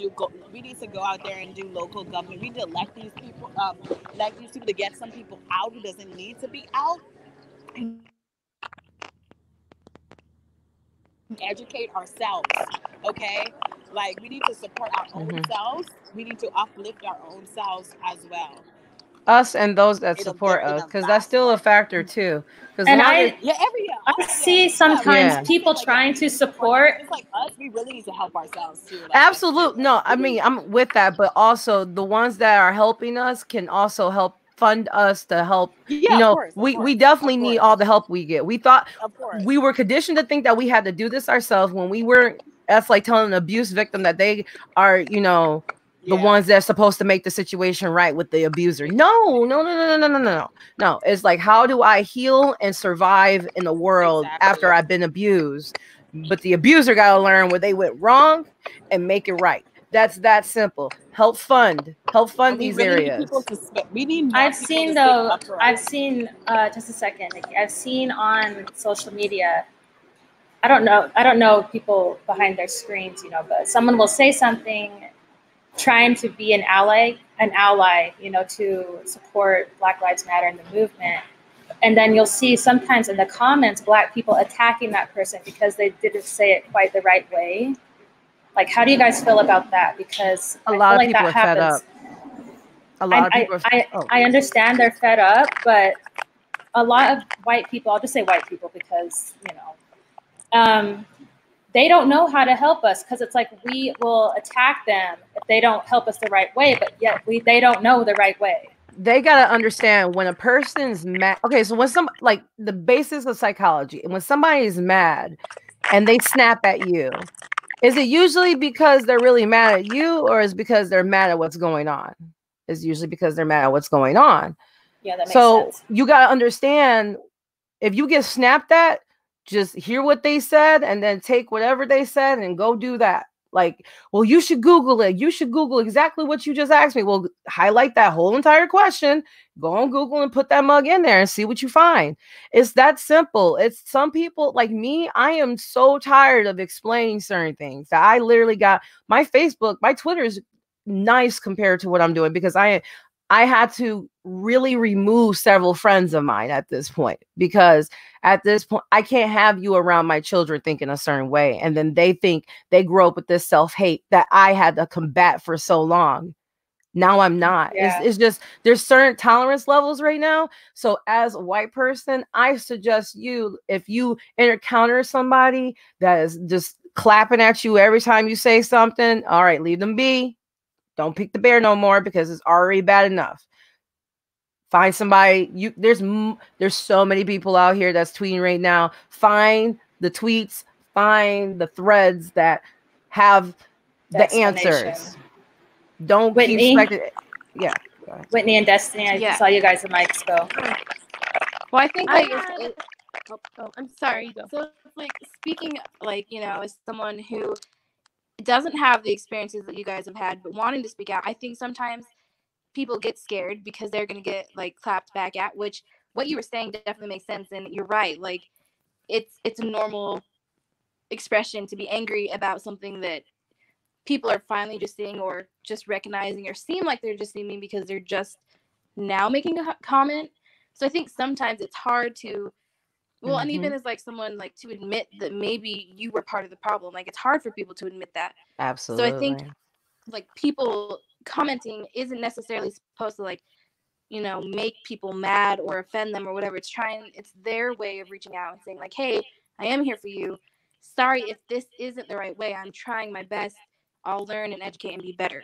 go out there and do local government. We need to elect these people to get some people out who doesn't need to be out. And educate ourselves, okay? Like, we need to support our own selves. We need to uplift our own selves as well. Us and those that support us, because that's still a factor too. And I see sometimes people trying to support. It's like us, we really need to help ourselves too. Like, absolutely. No, I mean, I'm with that, but also the ones that are helping us can also help fund us to help. We definitely need all the help we get. We thought we were conditioned to think that we had to do this ourselves when we weren't. That's like telling an abuse victim that they are, the ones that's supposed to make the situation right with the abuser. No. It's like, how do I heal and survive in the world after I've been abused? But the abuser got to learn where they went wrong and make it right. That's that simple. Help fund these areas. I've seen just a second, Nikki. I've seen on social media, I don't know people behind their screens, but someone will say something trying to be an ally, to support Black Lives Matter and the movement. And then you'll see sometimes in the comments, Black people attacking that person because they didn't say it quite the right way. Like, how do you guys feel about that? Because a lot of people are fed up. I understand they're fed up, but a lot of white people, I'll just say white people because, they don't know how to help us, because it's like we will attack them if they don't help us the right way, but yet they don't know the right way. They got to understand when a person's mad. Okay, so when like the basics of psychology, and when somebody is mad and they snap at you, is it usually because they're really mad at you, or is it because they're mad at what's going on? It's usually because they're mad at what's going on. Yeah, that makes sense. So you got to understand if you get snapped at, just hear what they said and then take whatever they said and go do that. Like, well, you should Google it. You should Google exactly what you just asked me. Well, highlight that whole entire question, go on Google and put that mug in there and see what you find. It's that simple. It's some people like me. I am so tired of explaining certain things that I literally got my Facebook, my Twitter is nice compared to what I'm doing because I had to really remove several friends of mine at this point, because at this point, I can't have you around my children thinking a certain way. And then they think they grow up with this self-hate that I had to combat for so long. Now I'm not. Yeah. It's just, there's certain tolerance levels right now. So as a white person, I suggest you, if you encounter somebody that is just clapping at you every time you say something, all right, leave them be. Don't pick the bear no more because it's already bad enough. Find somebody. There's so many people out here that's tweeting right now. Find the tweets, find the threads that have the answers. Don't Whitney, keep expecting. Yeah. Whitney and Destiny, I saw you guys in mics go. Well, I think like I'm sorry. Go. So like speaking like, you know, as someone who doesn't have the experiences that you guys have had, but wanting to speak out, I think sometimes people get scared because they're going to get like clapped back at, which what you were saying definitely makes sense. And you're right. Like it's a normal expression to be angry about something that people are finally just seeing or just recognizing or seem like they're just seeing because they're just now making a comment. So I think sometimes it's hard to, well, and even as like someone like to admit that maybe you were part of the problem, like it's hard for people to admit that. Absolutely. So I think like people commenting isn't necessarily supposed to like, you know, make people mad or offend them or whatever. It's their way of reaching out and saying like, hey, I am here for you. Sorry if this isn't the right way. I'm trying my best. I'll learn and educate and be better.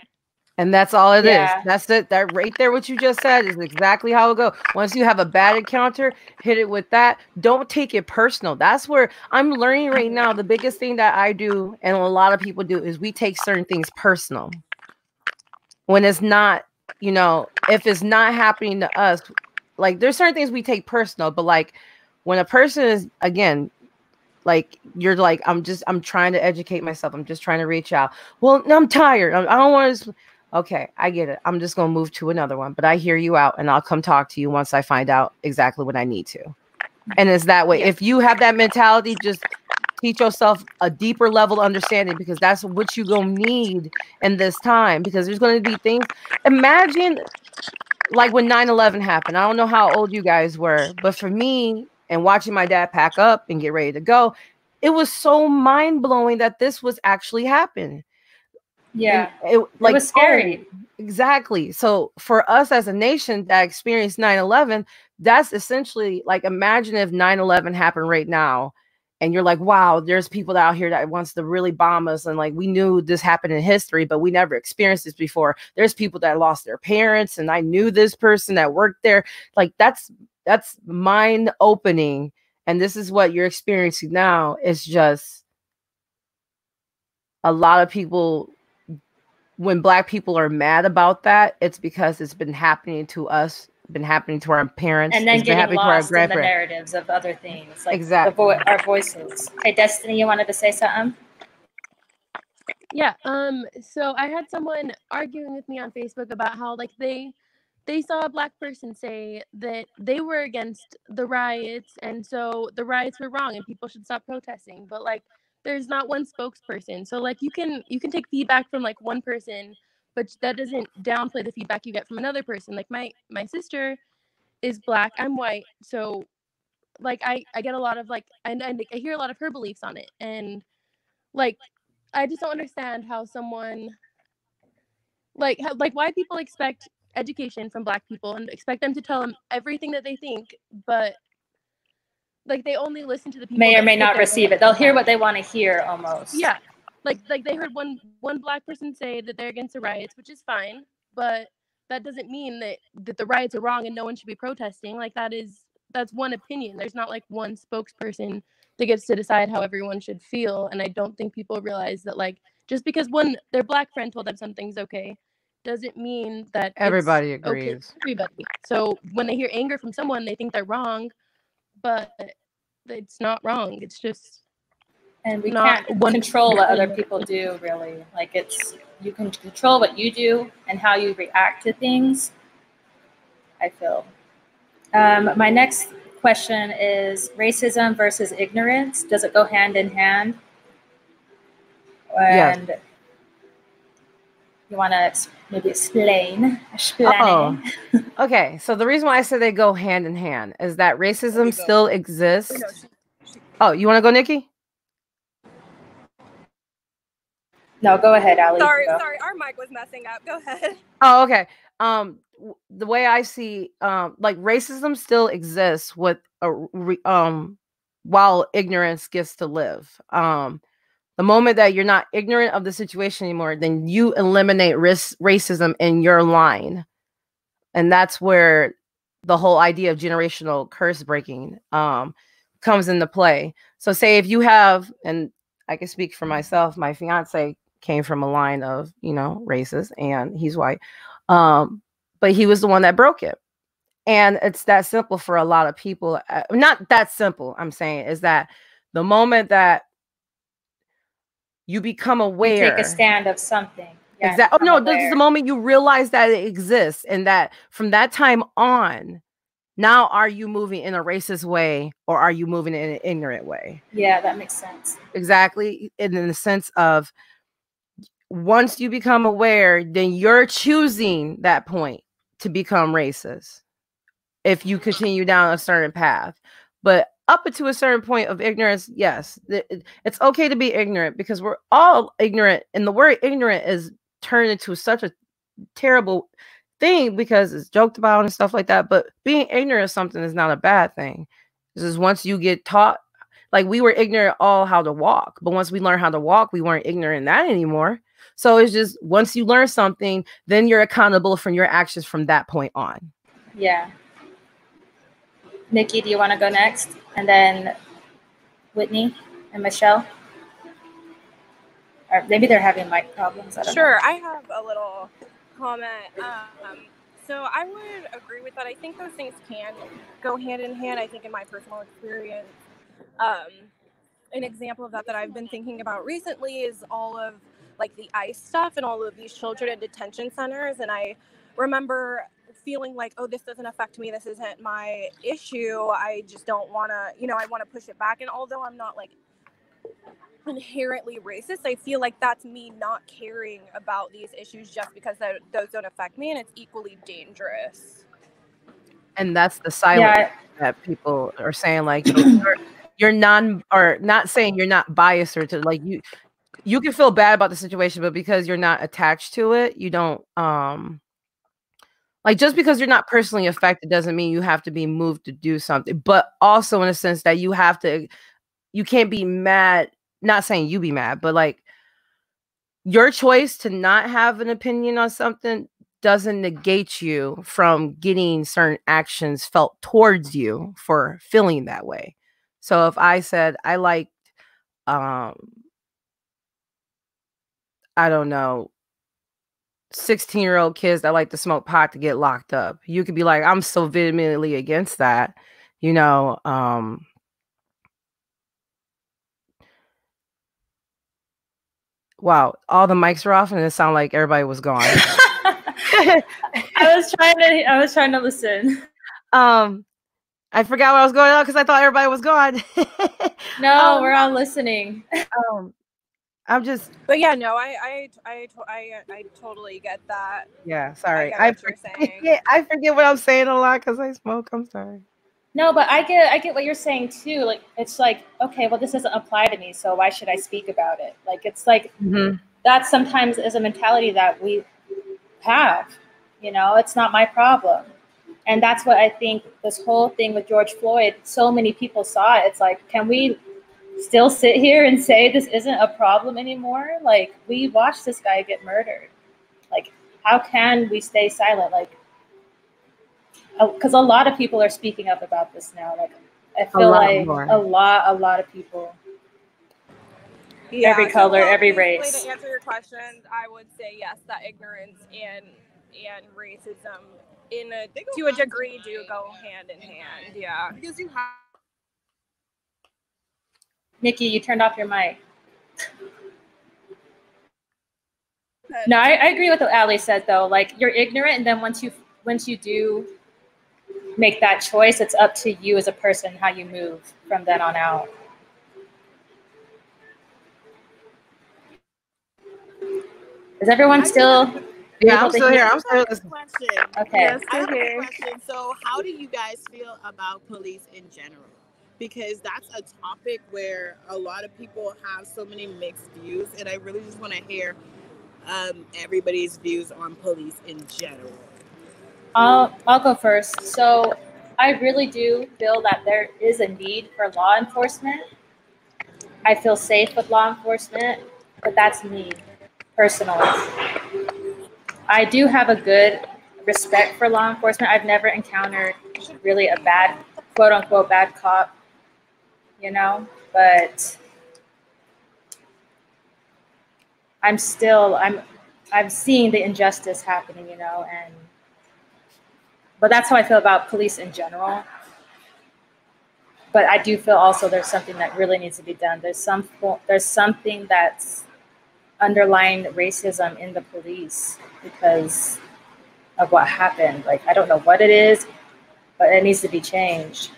And that's all it is. That's it. That right there, what you just said is exactly how it goes. Once you have a bad encounter, hit it with that. Don't take it personal. That's where I'm learning right now. The biggest thing that I do, and a lot of people do, is we take certain things personal. When it's not, you know, if it's not happening to us, like there's certain things we take personal, but like when a person is, again, like you're like, I'm trying to educate myself. I'm just trying to reach out. Well, I'm tired. I don't want to. Okay, I get it. I'm just going to move to another one, but I hear you out and I'll come talk to you once I find out exactly what I need to. And it's that way. If you have that mentality, just teach yourself a deeper level of understanding, because that's what you're going to need in this time, because there's going to be things. Imagine like when 9/11 happened. I don't know how old you guys were, but for me and watching my dad pack up and get ready to go, it was so mind blowing that this was actually happening. Yeah, it was scary. Oh, exactly. So for us as a nation that experienced 9/11, that's essentially like, imagine if 9/11 happened right now and you're like, wow, there's people out here that wants to really bomb us. And like, we knew this happened in history, but we never experienced this before. There's people that lost their parents, and I knew this person that worked there. Like that's mind opening. And this is what you're experiencing now. It's just a lot of people, when Black people are mad about that, it's because it's been happening to us, been happening to our parents, and then getting lost in the narratives of other things, like exactly our voices. Hey, Destiny, you wanted to say something? Yeah. So I had someone arguing with me on Facebook about how like they saw a Black person say that they were against the riots, and so the riots were wrong and people should stop protesting. But like, there's not one spokesperson. So like you can take feedback from like one person, but that doesn't downplay the feedback you get from another person. Like my sister is Black, I'm white, so like I get a lot of like I hear a lot of her beliefs on it, and like I just don't understand how someone like why people expect education from Black people and expect them to tell them everything that they think, but like they only listen to the people may or may not receive it. They'll hear what they want to hear almost. Yeah. Like they heard one Black person say that they're against the riots, which is fine, but that doesn't mean that the riots are wrong and no one should be protesting. Like that's one opinion. There's not like one spokesperson that gets to decide how everyone should feel. And I don't think people realize that like just because their Black friend told them something's okay doesn't mean that everybody agrees. Okay for everybody. So when they hear anger from someone, they think they're wrong, but it's not wrong. It's just, and we not can't one control what other person. people do, really. Like, it's, you can control what you do and how you react to things, I feel. My next question is racism versus ignorance. Does it go hand in hand? Yes. And you want to maybe explain? Oh, okay. So the reason why I said they go hand in hand is that racism still exists. Oh, you want to go, Nikki? No, go ahead, Ali. Sorry, Go. our mic was messing up. Go ahead. Oh, okay. The way I see, like racism still exists with while ignorance gets to live. The moment that you're not ignorant of the situation anymore, then you eliminate racism in your line, and that's where the whole idea of generational curse breaking comes into play. So, say if you have, and I can speak for myself, my fiance came from a line of, racist, and he's white. But he was the one that broke it. And it's that simple for a lot of people. Not that simple, I'm saying, is that the moment that you become aware. You take a stand of something. Yeah, exactly. Oh, no, this is the moment you realize that it exists. And that from that time on, now are you moving in a racist way or are you moving in an ignorant way? Yeah, that makes sense. Exactly. And in the sense of, once you become aware, then you're choosing that point to become racist if you continue down a certain path. But up to a certain point of ignorance, yes, it's okay to be ignorant, because we're all ignorant. And the word ignorant is turned into such a terrible thing because it's joked about and stuff like that. But being ignorant of something is not a bad thing. This is once you get taught, like we were ignorant all how to walk, but once we learned how to walk, we weren't ignorant in that anymore. So it's just, once you learn something, then you're accountable for your actions from that point on. Yeah. Nikki, do you want to go next? And then Whitney and Michelle? Or maybe they're having mic problems. I don't know. I have a little comment. So I would agree with that. I think those things can go hand in hand. I think in my personal experience, an example of that I've been thinking about recently is all of like the ICE stuff and all of these children in detention centers. And I remember feeling like, oh, this doesn't affect me. This isn't my issue. I just don't want to, I want to push it back. And although I'm not like inherently racist, I feel like that's me not caring about these issues just because those don't affect me, and it's equally dangerous. And that's the silence that people are saying, like, you're not saying you're not biased or to, like, you can feel bad about the situation, but because you're not attached to it, you don't like, just because you're not personally affected doesn't mean you have to be moved to do something. But also in a sense that you can't be mad. Not saying you be mad, but like, your choice to not have an opinion on something doesn't negate you from getting certain actions felt towards you for feeling that way. So if I said I liked, I don't know, 16-year-old kids that like to smoke pot to get locked up, you could be like, I'm so vehemently against that, Wow, all the mics are off and it sounded like everybody was gone. I was trying to listen. I forgot what I was going on because I thought everybody was gone. No, we're all listening. I'm just. But yeah, no, I totally get that. Yeah, sorry. I forget what I'm saying a lot because I smoke. I'm sorry. No, but I get what you're saying too. Like, it's like, okay, well, this doesn't apply to me, so why should I speak about it? Like, it's like that sometimes is a mentality that we have. It's not my problem, and that's what I think. This whole thing with George Floyd, so many people saw it. It's like, can we still sit here and say this isn't a problem anymore? Like, we watched this guy get murdered. Like, how can we stay silent? Like, because a lot of people are speaking up about this now. Like, I feel like a lot of people. Yeah, every color, every race. To answer your questions, I would say yes, that ignorance and racism to a degree do go hand in hand. Yeah. Because you have Nikki, you turned off your mic. No, I agree with what Ali said though. Like you're ignorant, and then once you do make that choice, it's up to you as a person how you move from then on out. Is everyone still? Yeah, I'm still here. I'm still listening. listening. Okay. Yeah, I have still a here. question. So, how do you guys feel about police in general? Because that's a topic where a lot of people have so many mixed views, and I really just want to hear everybody's views on police in general. I'll go first. So I really do feel that there is a need for law enforcement. I feel safe with law enforcement, but that's me personally. I do have a good respect for law enforcement. I've never encountered really a bad, quote unquote, bad cop, you know, but I'm seeing the injustice happening, you know, but that's how I feel about police in general. But I do feel also there's something that really needs to be done. There's something that's underlying racism in the police because of what happened. Like, I don't know what it is, but it needs to be changed.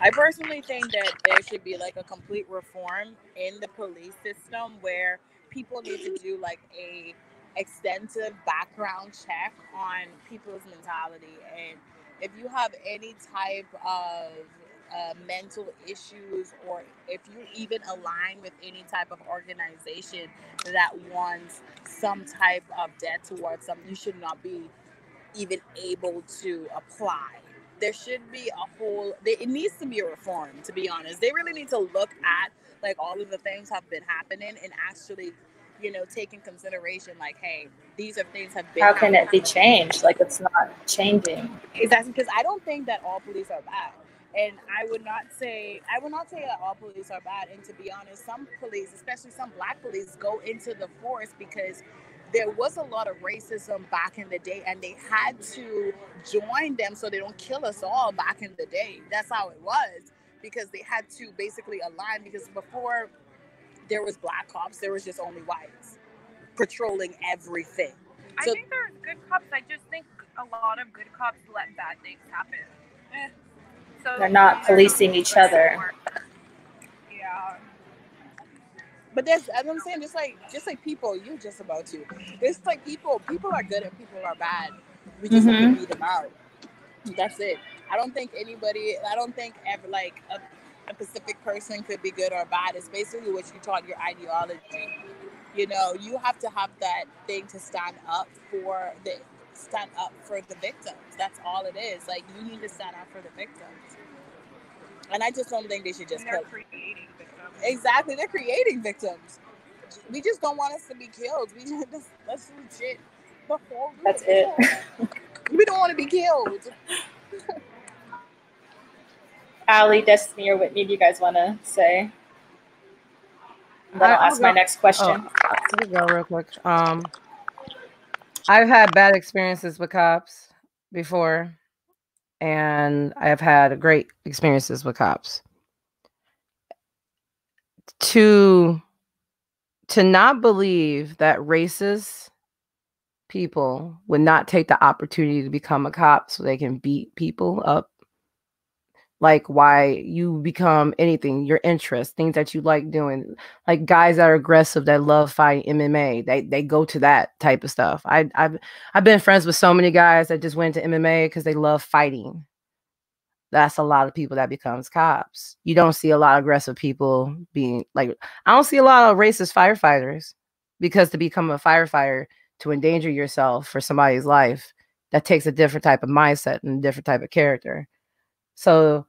I personally think that there should be like a complete reform in the police system where people need to do like a extensive background check on people's mentality, and if you have any type of mental issues, or if you even align with any type of organization that wants some type of debt towards something, you should not be even able to apply. There should be it needs to be a reform, to be honest. They really need to look at like all of the things have been happening and actually, take in consideration like, hey, these are things have been How can it be changed? Like, it's not changing. Exactly, because I don't think that all police are bad. And I would not say that all police are bad. And to be honest, some police, especially some Black police, go into the force because there was a lot of racism back in the day, and they had to join them so they don't kill us all back in the day. That's how it was, because they had to basically align, because before there was Black cops, there was just only whites patrolling everything. I think there's good cops. I just think a lot of good cops let bad things happen. So they're not policing each other. Yeah. But as I'm saying, just like people, you just about to. It's like people are good and people are bad. We just have to weed them out. That's it. I don't think ever like a specific person could be good or bad. It's basically what you taught, your ideology. You have to have that thing to stand up for the victims. That's all it is. Like, you need to stand up for the victims. And I just don't think they should just kill. Creating victims. Exactly, they're creating victims. We just don't want us to be killed. That's legit. That's it. We don't want to be killed. Ali, Destiny, or Whitney, do you guys want to say? And then I'll ask my next question. Let me go real quick. I've had bad experiences with cops before, and I've had great experiences with cops. To not believe that racist people would not take the opportunity to become a cop so they can beat people up. Like, why you become anything, your interests, things that you like doing, like guys that are aggressive, that love fighting MMA, they go to that type of stuff. I've been friends with so many guys that just went to MMA because they love fighting. That's a lot of people that becomes cops. You don't see a lot of aggressive people being like, I don't see a lot of racist firefighters, because to become a firefighter, to endanger yourself for somebody's life, that takes a different type of mindset and a different type of character. So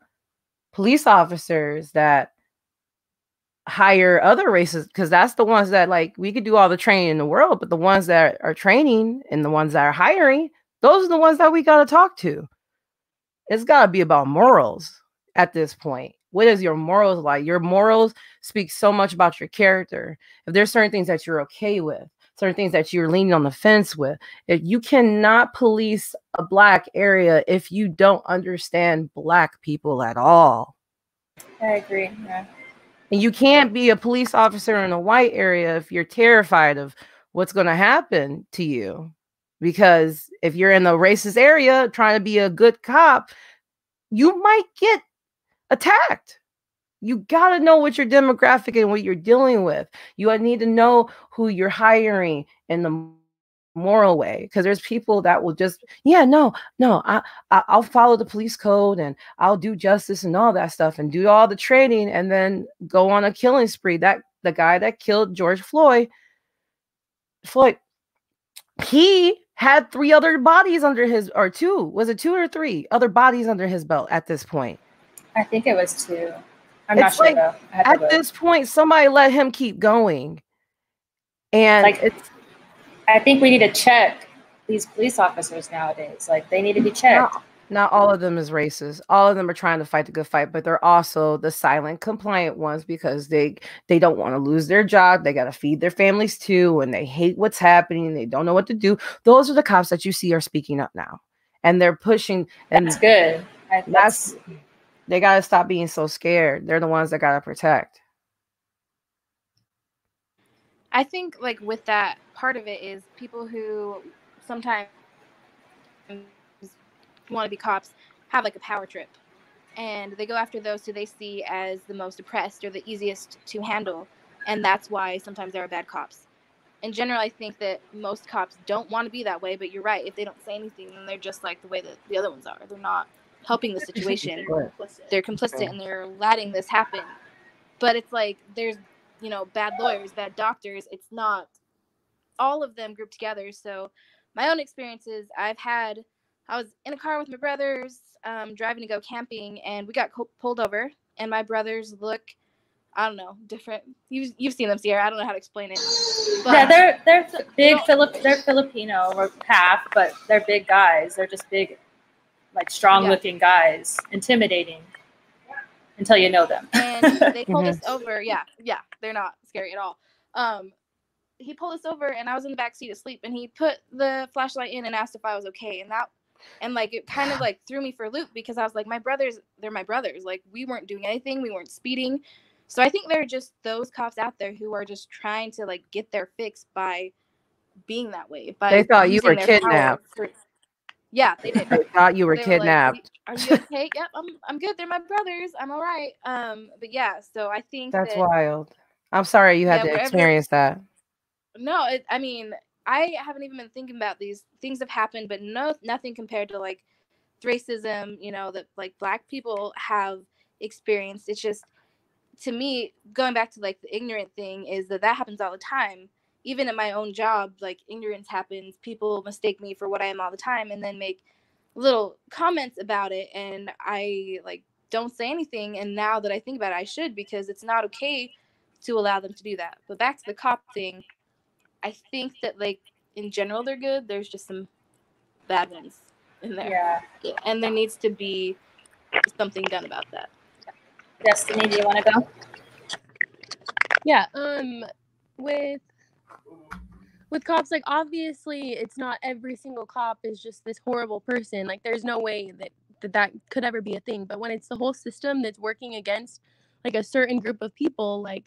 police officers that hire other races, because that's the ones that, like, we could do all the training in the world, but the ones that are training and the ones that are hiring, those are the ones that we got to talk to. It's got to be about morals at this point. What is your morals like? Your morals speak so much about your character. If there's certain things that you're okay with, certain things that you're leaning on the fence with. If you cannot police a Black area if you don't understand Black people at all. I agree. Yeah. And you can't be a police officer in a white area if you're terrified of what's going to happen to you. Because if you're in a racist area trying to be a good cop, you might get attacked. You got to know what your demographic and what you're dealing with. You need to know who you're hiring in the moral way, because there's people that will just, I'll follow the police code and I'll do justice and all that stuff and do all the training and then go on a killing spree. That the guy that killed George Floyd, he had 3 other bodies under his, or 2, was it 2 or 3 other bodies under his belt at this point? I think it was 2. I'm not sure though. At this point, somebody let him keep going. And like, I think we need to check these police officers nowadays. Like, they need to be checked. Not all of them is racist. All of them are trying to fight the good fight, but they're also the silent, compliant ones because they don't want to lose their job. They got to feed their families too, and they hate what's happening. They don't know what to do. Those are the cops that you see are speaking up now, and they're pushing. And that's good. They got to stop being so scared. They're the ones that got to protect. I think, like, with that, part of it is people who sometimes want to be cops have, like, a power trip. And they go after those who they see as the most oppressed or the easiest to handle. And that's why sometimes there are bad cops. In general, I think that most cops don't want to be that way. But you're right. If they don't say anything, then they're just like the way that the other ones are. They're not helping the situation. They're complicit and they're letting this happen. But it's like there's, bad lawyers, bad doctors. It's not all of them grouped together. So my own experiences, I was in a car with my brothers, driving to go camping, and we got pulled over. And my brothers look, I don't know, different. You've seen them, Sierra. I don't know how to explain it. But yeah, they're big. They're Filipino or half, but they're big guys. They're just big, like strong-looking guys, intimidating. Until you know them. And they pulled us over. Yeah, they're not scary at all. He pulled us over, and I was in the back seat asleep, and he put the flashlight in and asked if I was okay. And like it kind of like threw me for a loop because I was like, they're my brothers. Like, we weren't doing anything, we weren't speeding. So I think there are just those cops out there who are just trying to like get their fix by being that way. They thought you were kidnapped. Yeah, they did. They thought you were kidnapped. Like, are you okay? Yep, I'm good. They're my brothers. I'm all right. But yeah, so I think that's wild. I'm sorry you had to experience that. No, I mean, I haven't even been thinking about these things have happened, but nothing compared to like racism, that like Black people have experienced. It's just, to me, going back to like the ignorant thing, is that happens all the time. Even at my own job, like ignorance happens. People mistake me for what I am all the time and then make little comments about it. And I like don't say anything. And now that I think about it, I should, because it's not okay to allow them to do that. But back to the cop thing, I think that like in general, they're good. There's just some bad ones in there. Yeah. And there needs to be something done about that. Destiny, do you want to go? Yeah. With cops, like, obviously it's not every single cop is just this horrible person. Like, there's no way that could ever be a thing. But when it's the whole system that's working against like a certain group of people, like,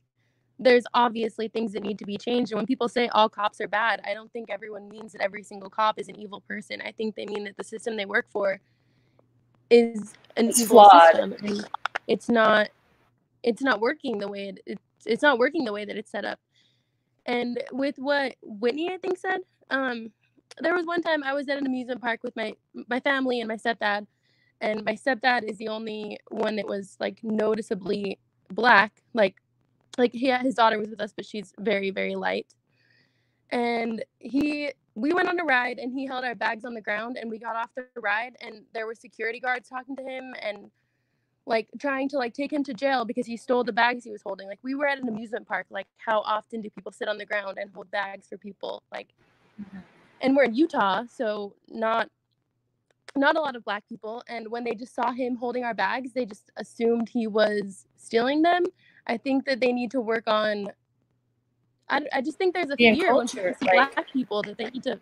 there's obviously things that need to be changed. And when people say all cops are bad, I don't think everyone means that every single cop is an evil person. I think they mean that the system they work for is an evil system, and it's not working the way it's not working the way that it's set up. And with what Whitney, I think, said, there was one time I was at an amusement park with my family and my stepdad, and my stepdad is the only one that was like noticeably Black. Like his daughter was with us, but she's very, very light. And we went on a ride, and he held our bags on the ground, and we got off the ride, and there were security guards talking to him and like trying to like take him to jail because he stole the bags he was holding. Like, we were at an amusement park. Like, how often do people sit on the ground and hold bags for people? Like, and we're in Utah, so not a lot of Black people. And when they just saw him holding our bags, they just assumed he was stealing them. I think that they need to work on I just think there's a Being fear when people culture, see like Black people that they need to.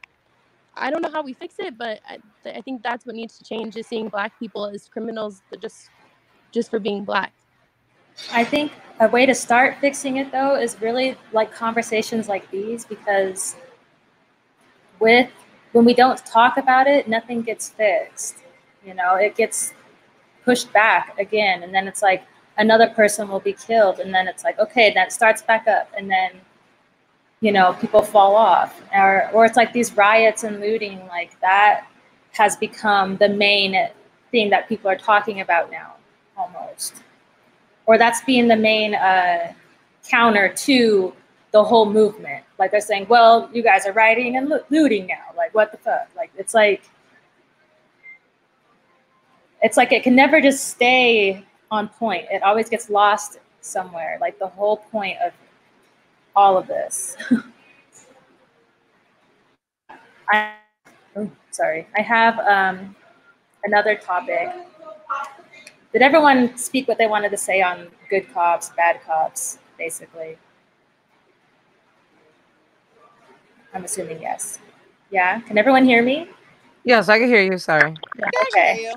I don't know how we fix it, but I think that's what needs to change, is seeing Black people as criminals that just for being Black. I think a way to start fixing it though is really like conversations like these, because when we don't talk about it, nothing gets fixed. You know, it gets pushed back again, and then it's like another person will be killed, and then it's like, okay, that starts back up, and then, you know, people fall off, or it's like these riots and looting, like that has become the main thing that people are talking about now, almost, or that's being the main counter to the whole movement. Like they're saying, well, you guys are rioting and looting now, like what the fuck? Like it's like it can never just stay on point. It always gets lost somewhere, like the whole point of all of this. Sorry. I have another topic. Did everyone speak what they wanted to say on good cops, bad cops, basically? I'm assuming yes. Yeah? Can everyone hear me? Yes, I can hear you. Sorry. Yeah. Okay.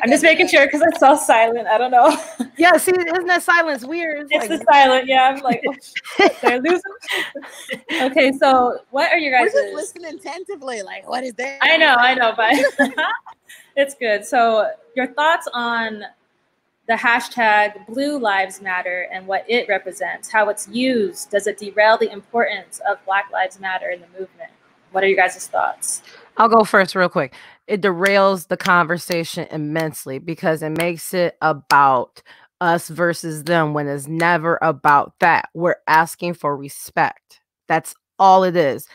I'm just making sure because I saw silent. I don't know. Yeah, see, isn't that silence weird? It's the silent. Yeah, I'm like, oh, shit, did I lose them? Okay, so what are your guys'? We're just listening attentively. Like, what is that? I know, but it's good. So your thoughts on the hashtag Blue Lives Matter and what it represents, how it's used. Does it derail the importance of Black Lives Matter in the movement? What are you guys' thoughts? I'll go first real quick. It derails the conversation immensely because it makes it about us versus them when it's never about that. We're asking for respect. That's all it is.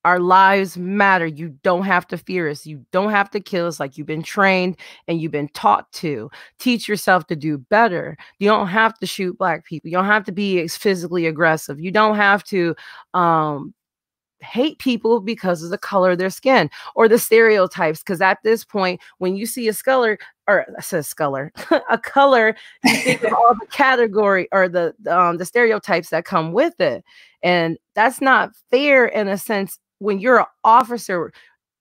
Our lives matter. You don't have to fear us. You don't have to kill us like you've been trained and you've been taught to. Teach yourself to do better. You don't have to shoot Black people. You don't have to be physically aggressive. You don't have to hate people because of the color of their skin or the stereotypes. Because at this point, when you see a color, a color, you think of all the category or the stereotypes that come with it, and that's not fair in a sense. When you're an officer,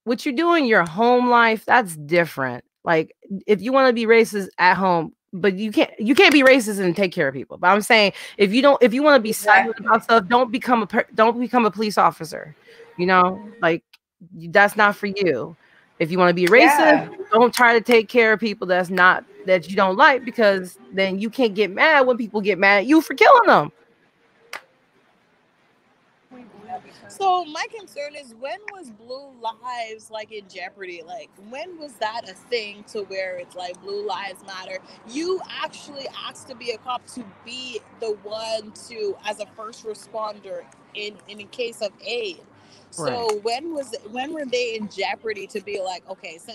what you do in your home life, that's different. Like if you want to be racist at home, but you can't be racist and take care of people. But I'm saying if you want to be silent about stuff, don't become a police officer. You know, like that's not for you. If you want to be racist, don't try to take care of people that you don't like, because then you can't get mad when people get mad at you for killing them. So my concern is, when was Blue Lives like in jeopardy? Like, when was that a thing to where it's like Blue Lives Matter? You actually asked to be a cop to be the one to, as a first responder in case of aid. So Right. when were they in jeopardy to be like, okay, so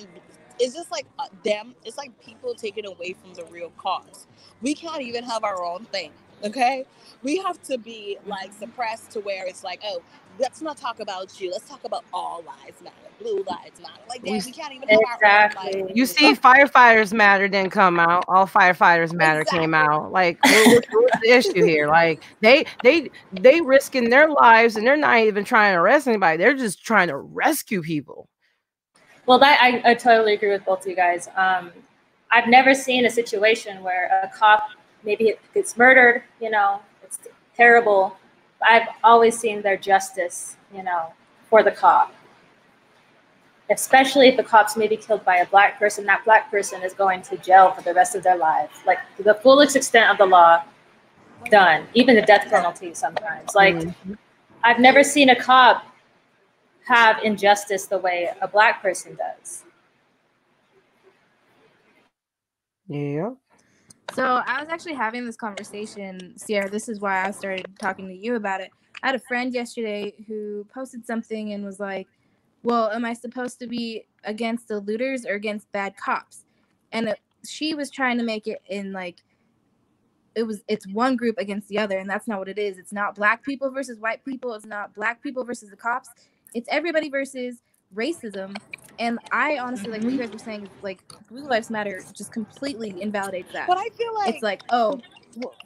it's just like them. It's like people taken away from the real cause. We can't even have our own thing. Okay, we have to be like suppressed to where it's like, oh, let's not talk about you. Let's talk about all lives matter. Blue lives matter. Like, damn, we can't even have our own life. You see, Firefighters Matter didn't come out. All Firefighters Matter came out. Like, what's the issue here? Like, they risking their lives, and they're not even trying to arrest anybody. They're just trying to rescue people. Well, that I totally agree with both of you guys. I've never seen a situation where a cop maybe gets murdered. You know, it's terrible. I've always seen their justice, you know, for the cop. Especially if the cop's maybe killed by a Black person, that Black person is going to jail for the rest of their life. Like the fullest extent of the law done, even the death penalty sometimes. Like I've never seen a cop have injustice the way a Black person does. Yeah. So I was actually having this conversation, Sierra. This is why I started talking to you about it. I had a friend yesterday who posted something and was like, well, am I supposed to be against the looters or against bad cops? And she was trying to make it in like, it's one group against the other, and that's not what it is. It's not Black people versus white people. It's not Black people versus the cops. It's everybody versus racism. And I honestly, like what you guys were saying, like Blue Lives Matter just completely invalidates that. But I feel like it's like, oh,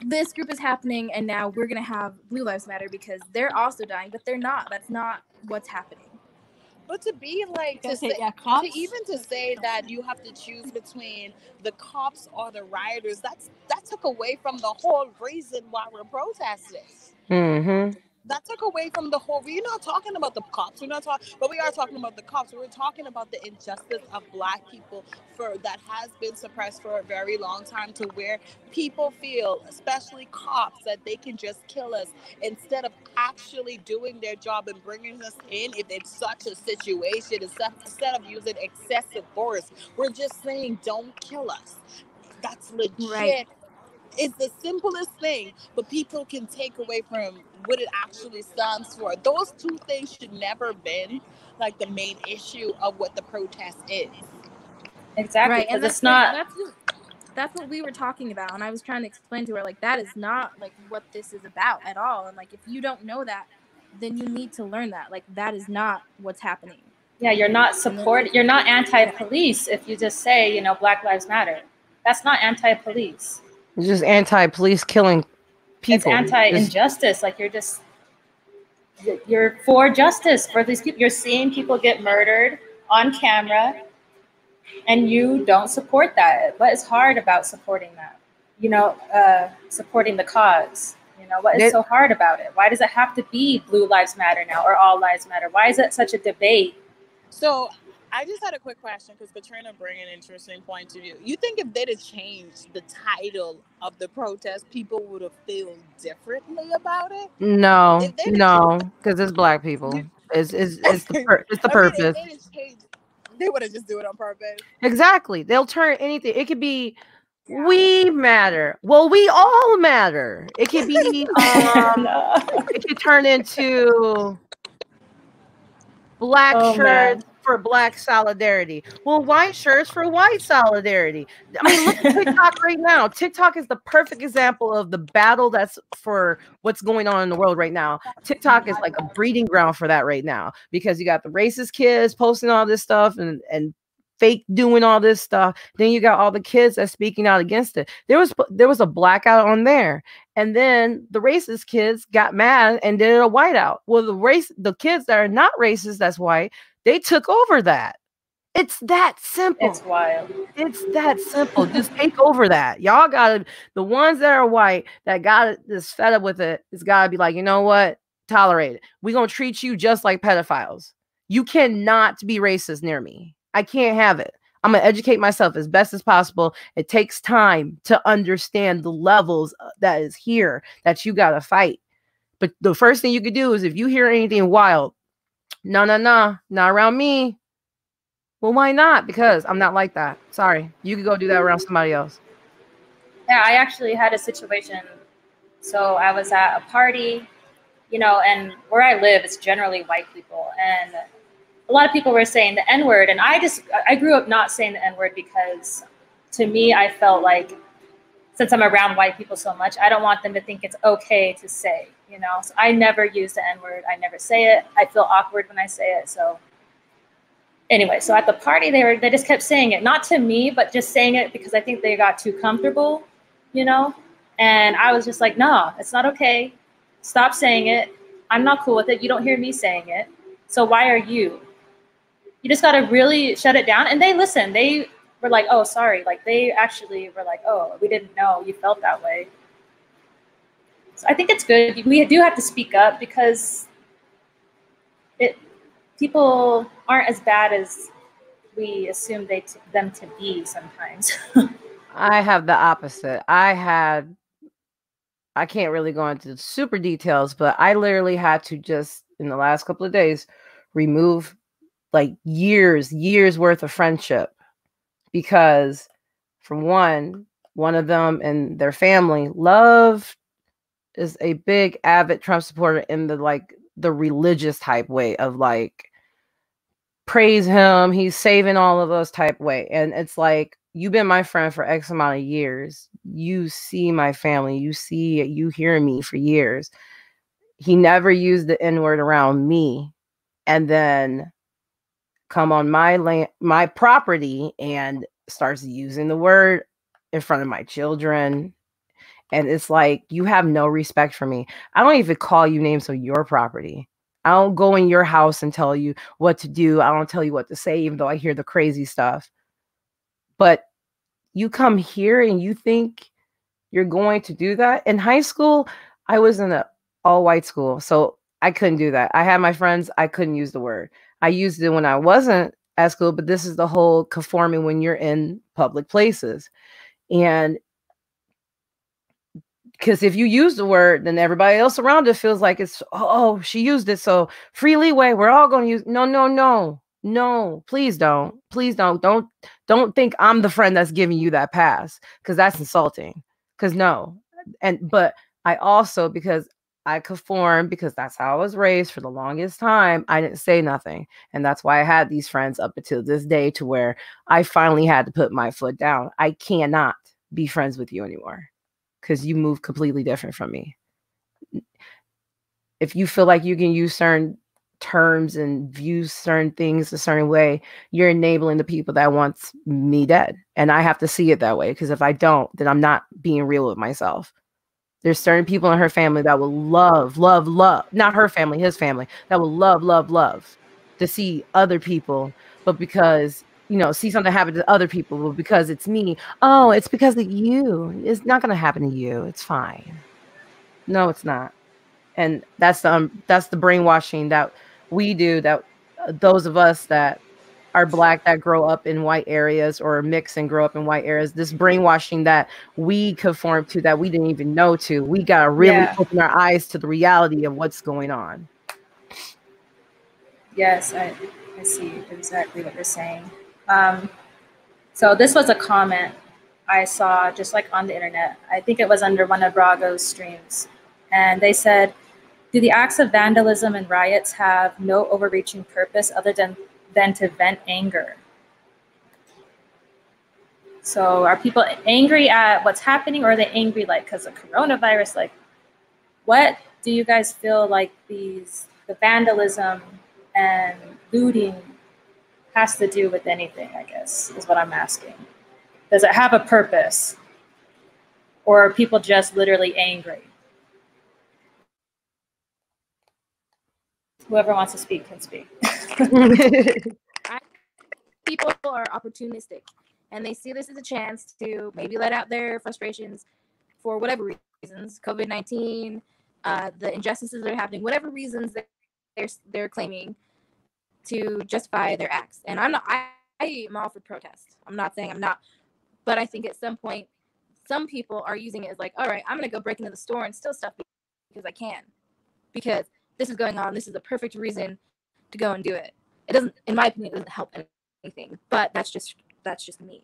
this group is happening, and now we're gonna have Blue Lives Matter because they're also dying, but they're not. That's not what's happening. But to be like to say, cops? to even to say that you have to choose between the cops or the rioters, that took away from the whole reason why we're protesting. Mm-hmm. That took away from the whole. We're not talking about the cops. We're not talking, but we are talking about the cops. We're talking about the injustice of Black people that has been suppressed for a very long time, to where people feel, especially cops, that they can just kill us instead of actually doing their job and bringing us in. If it's such a situation, instead of using excessive force, we're just saying, "Don't kill us." That's legit. Right. It's the simplest thing, but people can take away from what it actually stands for. Those two things should never been like the main issue of what the protest is. Exactly, Right, and because it's not. that's what we were talking about, and I was trying to explain to her, like, that is not like what this is about at all. And like, if you don't know that, then you need to learn that. Like, that is not what's happening. Yeah, you're not you're not anti-police if you just say, you know, Black Lives Matter. That's not anti-police. It's just anti-police killing people. It's anti-injustice. Like, you're for justice for these people. You're seeing people get murdered on camera, and you don't support that. What is hard about supporting that? You know, supporting the cause. You know, what is so hard about it? Why does it have to be Blue Lives Matter now, or All Lives Matter? Why is it such a debate? So I just had a quick question, because Katrina bring an interesting point of view. You think if they'd have changed the title of the protest, people would have felt differently about it? No, because it's Black people. It's the purpose. I mean, if they'd changed, they would have just do it on purpose. Exactly. They'll turn anything. It could be we matter. Well, we all matter. It could be it could turn into Black shirts for Black solidarity. Well, white shirts for white solidarity. I mean, look at TikTok right now. TikTok is the perfect example of the battle that's for what's going on in the world right now. TikTok is like a breeding ground for that right now, because you got the racist kids posting all this stuff and fake doing all this stuff. Then you got all the kids that's speaking out against it. There was a blackout on there, and then the racist kids got mad and did a whiteout. Well, the kids that are not racist, that's white, they took over that. It's that simple. It's wild. It's that simple. Just take over that. Y'all gotta, the ones that are white that got this fed up with it, it's gotta be like, you know what? Tolerate it. We're gonna treat you just like pedophiles. You cannot be racist near me. I can't have it. I'm going to educate myself as best as possible. It takes time to understand the levels that is here that you got to fight. But the first thing you could do is, if you hear anything wild, no, not around me. Well, why not? Because I'm not like that. Sorry. You could go do that around somebody else. Yeah, I actually had a situation. So I was at a party, you know, and where I live, it's generally white people. And a lot of people were saying the N-word, and I grew up not saying the N-word, because to me, I felt like, since I'm around white people so much, I don't want them to think it's okay to say, you know. So I never use the N-word. I never say it. I feel awkward when I say it. So anyway, so at the party, they just kept saying it, not to me, but just saying it because I think they got too comfortable, you know. And I was just like, no, it's not okay. Stop saying it. I'm not cool with it. You don't hear me saying it. So why are you? You just got to really shut it down. And they listened. They were like, oh, sorry. Like, they actually were like, oh, we didn't know you felt that way. So I think it's good. We do have to speak up, because people aren't as bad as we assume them to be sometimes. I have the opposite. I can't really go into super details, but I literally had to just, in the last couple of days, remove like years worth of friendship, because for one of them and their family is a big avid Trump supporter in the religious type way of like, praise him, he's saving all of us type way. And it's like, you've been my friend for X amount of years. You see my family, you hear me for years. He never used the N-word around me, and then come on my land, my property, and starts using the word in front of my children. And it's like, you have no respect for me. I don't even call you names of your property. I don't go in your house and tell you what to do. I don't tell you what to say, even though I hear the crazy stuff. But you come here and you think you're going to do that? In high school, I was in an all-white school, so I couldn't do that. I had my friends. I couldn't use the word. I used it when I wasn't at school, but this is the whole conforming when you're in public places. And because if you use the word, then everybody else around it feels like it's, oh, she used it, so free leeway. We're all going to use. No, no, no, no. Please don't. Please don't think I'm the friend that's giving you that pass, because that's insulting. Because no, but I also, because I conform, because that's how I was raised for the longest time, I didn't say nothing, and that's why I had these friends up until this day, to where I finally had to put my foot down. I cannot be friends with you anymore, because you move completely different from me. If you feel like you can use certain terms and view certain things a certain way, you're enabling the people that wants me dead. And I have to see it that way, because if I don't, then I'm not being real with myself. There's certain people in her family that will love, not her family, his family, that will love to see other people, but because, see something happen to other people, but because it's me, oh, it's because of you. It's not going to happen to you. It's fine. No, it's not. And that's the brainwashing that we do, that those of us that are Black, that grow up in white areas, or mix and grow up in white areas, this brainwashing that we conform to, that we didn't even know to. We got to really open our eyes to the reality of what's going on. Yes, I see exactly what you're saying. So this was a comment I saw just like on the internet. I think it was under one of Brago's streams. And they said, do the acts of vandalism and riots have no overreaching purpose other than to vent anger? So are people angry at what's happening, or are they angry like because of coronavirus? Like, what do you guys feel like the vandalism and looting has to do with anything, I guess, is what I'm asking. Does it have a purpose? Or are people just literally angry? Whoever wants to speak can speak. People are opportunistic, and they see this as a chance to maybe let out their frustrations for whatever reasons, COVID-19, the injustices that are happening, whatever reasons they're claiming to justify their acts. And I am all for protest. I'm not saying I'm not, but I think at some point, some people are using it as like, all right, I'm going to go break into the store and steal stuff because I can, because this is going on. This is the perfect reason to go and do it. It doesn't, in my opinion, it doesn't help anything, but that's just me.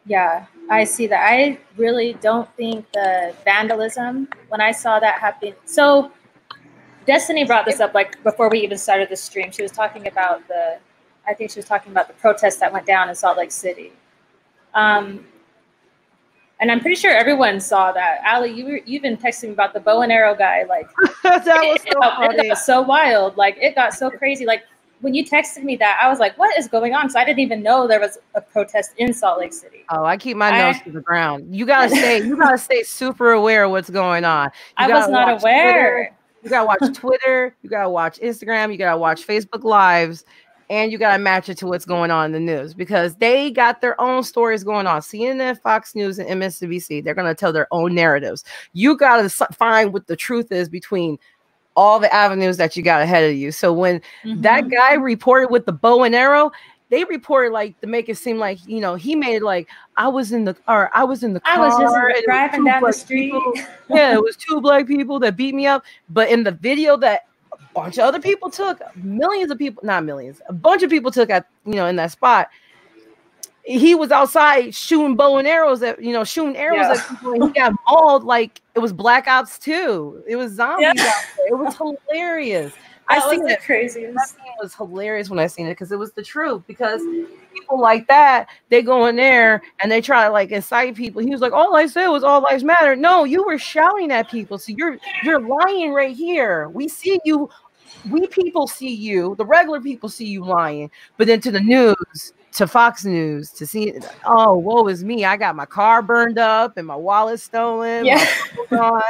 Yeah, I see that. I really don't think the vandalism, when I saw that happen. So Destiny brought this up like before we even started the stream. She was talking about the protest that went down in Salt Lake City. And I'm pretty sure everyone saw that. Ali, you've been texting me about the bow and arrow guy. Like that was so funny. It got so wild. Like it got so crazy. Like when you texted me that, I was like, what is going on? Because I didn't even know there was a protest in Salt Lake City. Oh, I keep my nose to the ground. You gotta stay super aware of what's going on. I was not aware. Twitter. You gotta watch Twitter, you gotta watch Instagram, you gotta watch Facebook Lives, and you gotta match it to what's going on in the news, because they got their own stories going on. CNN, Fox News, and MSNBC, they're gonna tell their own narratives. You gotta find what the truth is between all the avenues that you got ahead of you. So when that guy reported with the bow and arrow, they reported like to make it seem like, he made it like I was in the car. I was just driving down the street. Yeah, it was 2 Black people that beat me up. But in the video that a bunch of other people took, millions of people, not millions, a bunch of people took at, in that spot, he was outside shooting bow and arrows at, shooting arrows at people, and he got mauled like it was Black Ops 2. It was zombies out there. It was hilarious. I seen it craziest. It was hilarious when I seen it, because it was the truth. Because people like that, they go in there and they try to like incite people. He was like, all I said was all lives matter. No, you were shouting at people. So you're lying right here. We see you. We people see you. The regular people see you lying. But then to the news, to Fox News to see, oh, woe is me. I got my car burned up and my wallet stolen. Yeah. My phone gone.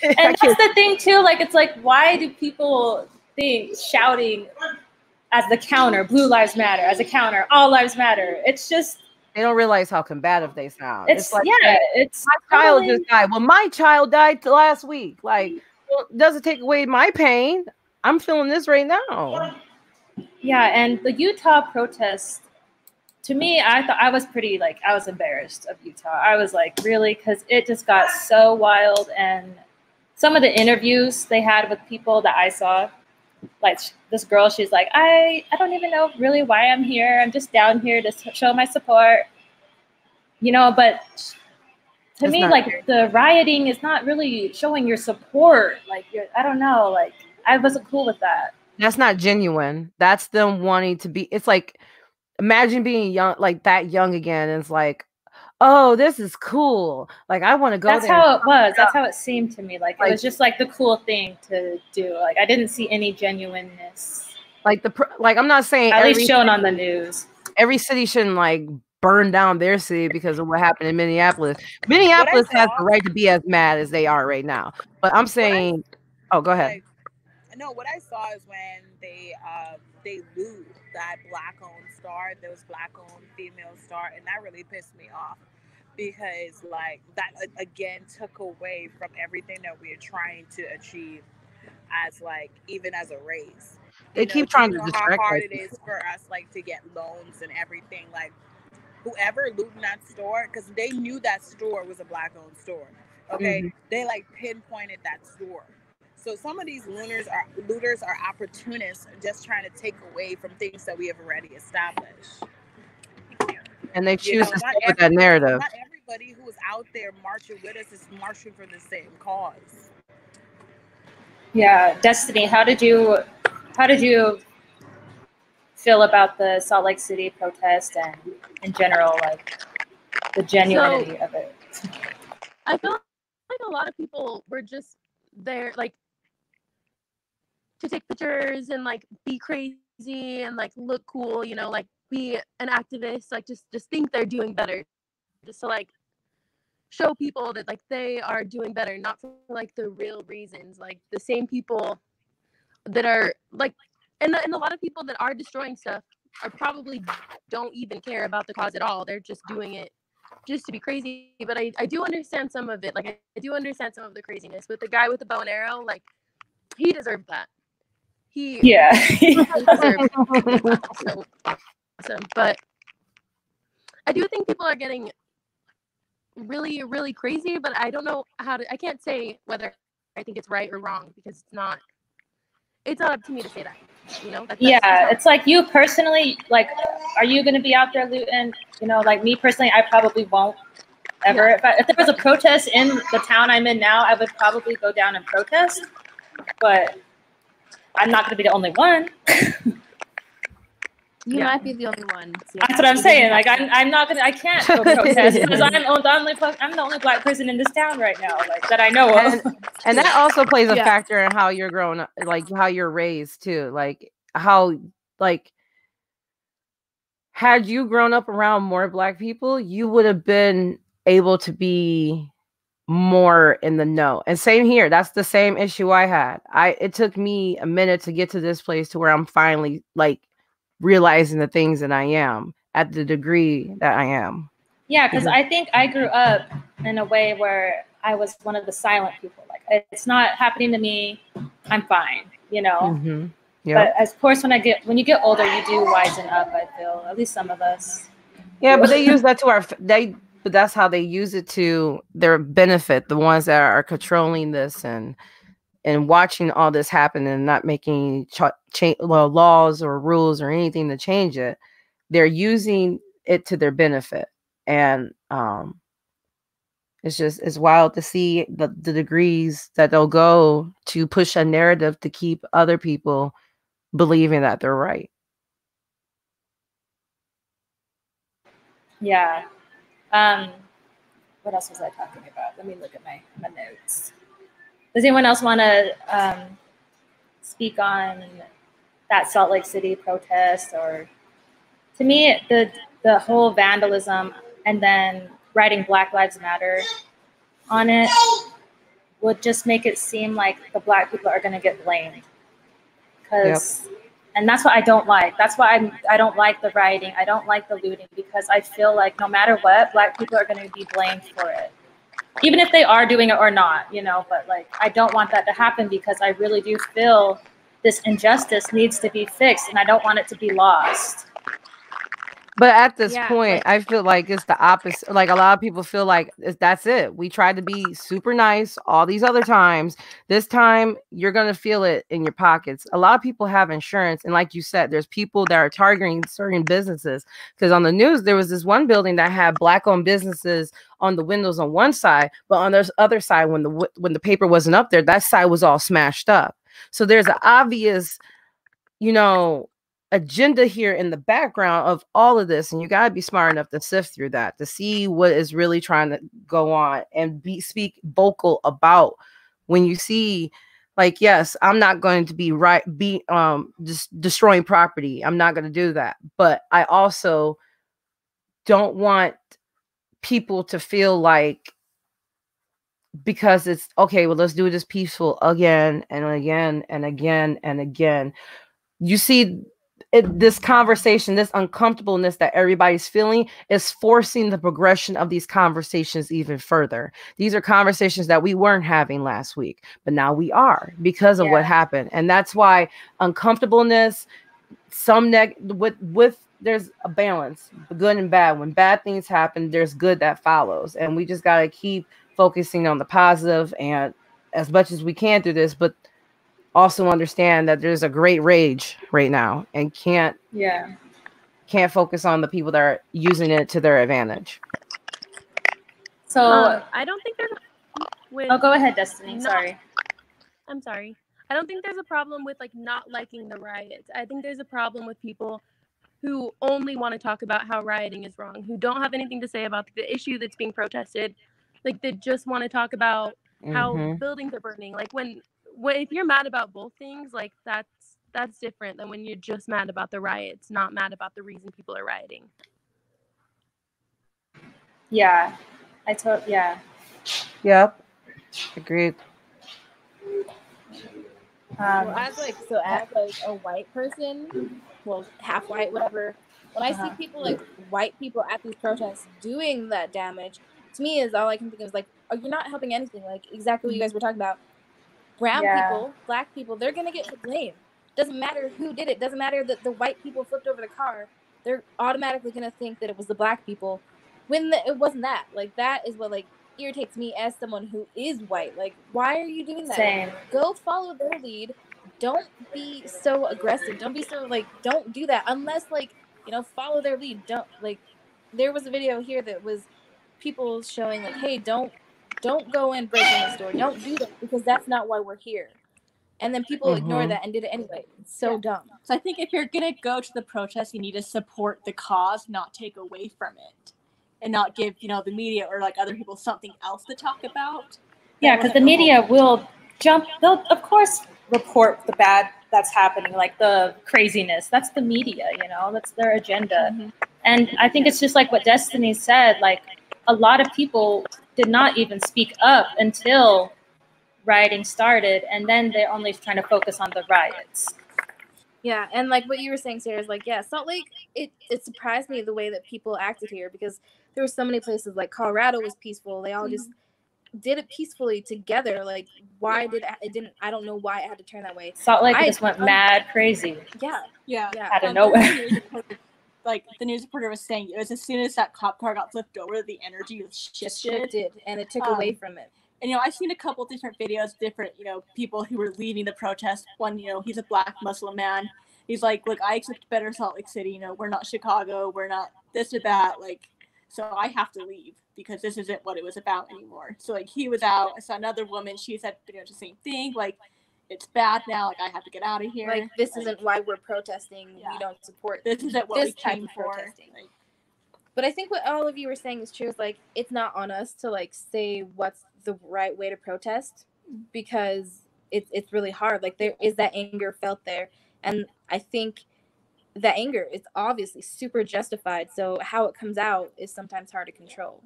And that's the thing too. Like, it's like, why do people think shouting as the counter, Blue Lives Matter, as a counter, all lives matter? It's just, they don't realize how combative they sound. It's like, yeah, it's my child just died. Well, my child died last week. Like, well, it doesn't take away my pain. I'm feeling this right now. Yeah, and the Utah protest, to me, I thought I was pretty, like, I was embarrassed of Utah. I was like, really? Because it just got so wild. And some of the interviews they had with people that I saw, like this girl, she's like, I don't even know really why I'm here. I'm just down here to show my support. You know, but to me, like, the rioting is not really showing your support. Like, I don't know, like, I wasn't cool with that. That's not genuine. That's them wanting to be. It's like, imagine being young, like that young again. And it's like, oh, this is cool. Like, I want to go That's there. That's how it was. That's how it seemed to me. Like, it was just like the cool thing to do. Like, I didn't see any genuineness. Like I'm not saying at least shown on the news. Every city shouldn't like burn down their city because of what happened in Minneapolis. Minneapolis has the right to be as mad as they are right now. But I'm saying, oh, go ahead. No, what I saw is when they loot that black-owned store, those black-owned female store, and that really pissed me off because, like, that again took away from everything that we are trying to achieve as, like, even as a race. They keep trying to distract us. How hard it is for us, like, to get loans and everything. Like, whoever looting that store, because they knew that store was a black-owned store. Okay, they like pinpointed that store. So some of these looters are opportunists, just trying to take away from things that we have already established. And they choose to stick with that narrative. Not everybody who is out there marching with us is marching for the same cause. Yeah, Destiny, how did you feel about the Salt Lake City protest and in general, like, the genuinity of it? I feel like a lot of people were just there, like, to take pictures and like be crazy and like look cool, you know, like be an activist, like just think they're doing better, just to like show people that like they are doing better, not for like the real reasons. Like the same people that are like, and a lot of people that are destroying stuff are probably don't even care about the cause at all. They're just doing it just to be crazy. But I do understand some of it. Like I do understand some of the craziness. With the guy with the bow and arrow, like he deserved that. He deserved that. So awesome. But I do think people are getting really, really crazy. But I don't know how to. I can't say whether I think it's right or wrong because it's not up to me to say that. You know? It's like you personally, like, are you going to be out there looting? You know, like me personally, I probably won't ever. Yeah. If there was a protest in the town I'm in now, I would probably go down and protest. But I'm not going to be the only one. You might be the only one. So that's what I'm saying. Like, I'm not going to, I can't go protest because I'm the only black person in this town right now, like, that I know of. And that also plays a factor in how you're growing up, like how you're raised too. Like how, like, had you grown up around more black people, you would have been able to be more in the know. And same here. That's the same issue I had. It took me a minute to get to this place to where I'm finally like realizing the things that I am at the degree that I am. Yeah, because I think I grew up in a way where I was one of the silent people. Like, it's not happening to me. I'm fine, you know. But of course, when you get older, you do wisen up. I feel, at least some of us. Yeah, but they use that to but that's how they use it to their benefit. The ones that are controlling this and watching all this happen and not making laws or rules or anything to change it, they're using it to their benefit. And it's wild to see the degrees that they'll go to push a narrative to keep other people believing that they're right. Yeah. What else was I talking about? Let me look at my notes. Does anyone else want to speak on that Salt Lake City protest or To me, the whole vandalism and then writing Black Lives Matter on it would just make it seem like the Black people are going to get blamed. Because, and that's what I don't like. That's why I don't like the rioting. I don't like the looting, because I feel like no matter what, Black people are going to be blamed for it, even if they are doing it or not, you know. But like, I don't want that to happen, because I really do feel this injustice needs to be fixed, and I don't want it to be lost. But at this point, I feel like it's the opposite. Like, a lot of people feel like that's it. We tried to be super nice all these other times. This time, you're going to feel it in your pockets. A lot of people have insurance. And like you said, there's people that are targeting certain businesses. Because on the news, there was this one building that had Black-owned businesses on the windows on one side. But on the other side, when the paper wasn't up there, that side was all smashed up. So there's an obvious, you know, agenda here in the background of all of this, and you got to be smart enough to sift through that to see what is really trying to go on and speak vocal about when you see, like, yes, I'm not going to be just destroying property. I'm not going to do that, but I also don't want people to feel like, because it's okay, well, let's do this peaceful again and again and again and again. You see, this conversation, this uncomfortableness that everybody's feeling is forcing the progression of these conversations even further. These are conversations that we weren't having last week, but now we are, because of what happened. And that's why uncomfortableness, with there's a balance, good and bad. When bad things happen, there's good that follows. And we just got to keep focusing on the positive and as much as we can through this, but also understand that there's a great rage right now, and can't focus on the people that are using it to their advantage. So I don't think there's oh, go ahead, Destiny. I'm sorry. I don't think there's a problem with like not liking the riots. I think there's a problem with people who only want to talk about how rioting is wrong, who don't have anything to say about the issue that's being protested. Like, they just want to talk about how buildings are burning. Like, when if you're mad about both things, like, that's different than when you're just mad about the riots, not mad about the reason people are rioting. Yeah. Yep. Agreed. Well, as like a white person, well, half white, whatever, when I see people like white people at these protests doing that damage, to me is all I can think of is like, oh, you're not helping anything. Like, exactly what you guys were talking about. Brown people, Black people, they're gonna get the blame. Doesn't matter who did it. Doesn't matter that the white people flipped over the car. They're automatically gonna think that it was the Black people, when it wasn't that. Like, that is what like irritates me as someone who is white. Like, why are you doing that? Same. Go follow their lead. Don't be so aggressive. Don't be so like, don't do that unless like, you know, follow their lead. Don't, like, there was a video here that was people showing like, hey, don't go in breaking the store. Don't do that, because that's not why we're here. And then people ignore that and did it anyway. It's so dumb. So I think if you're going to go to the protest, you need to support the cause, not take away from it. And not give, you know, the media or like other people something else to talk about. Yeah, because the media will they'll of course report the bad that's happening, like the craziness. That's the media, you know, that's their agenda. And I think it's just like what Destiny said, like a lot of people did not even speak up until rioting started, and then they're only trying to focus on the riots. Yeah, and like what you were saying, Sarah, is like, yeah, Salt Lake, it surprised me the way that people acted here, because there were so many places, like Colorado was peaceful. They all just did it peacefully together. Like, why did it didn't? I don't know why it had to turn that way. Salt Lake just went mad crazy. Yeah. Out of nowhere. Like the news reporter was saying, it was as soon as that cop car got flipped over, the energy was shifted, and it took away from it. And, you know, I've seen a couple different videos, different, you know, people who were leading the protest. One, you know, he's a Black Muslim man. He's like, look, I expect better Salt Lake City. You know, we're not Chicago. We're not this or that. Like, so I have to leave because this isn't what it was about anymore. So, like, he was out. I saw another woman. She said pretty much the same thing. Like, it's bad now. Like, I have to get out of here. Like, this isn't why we're protesting. Yeah. We don't support this. Isn't what we came for. Like, but I think what all of you were saying is true. Is like, it's not on us to like say what's the right way to protest, because it's really hard. Like, there is that anger felt there, and I think the anger is obviously super justified. So how it comes out is sometimes hard to control.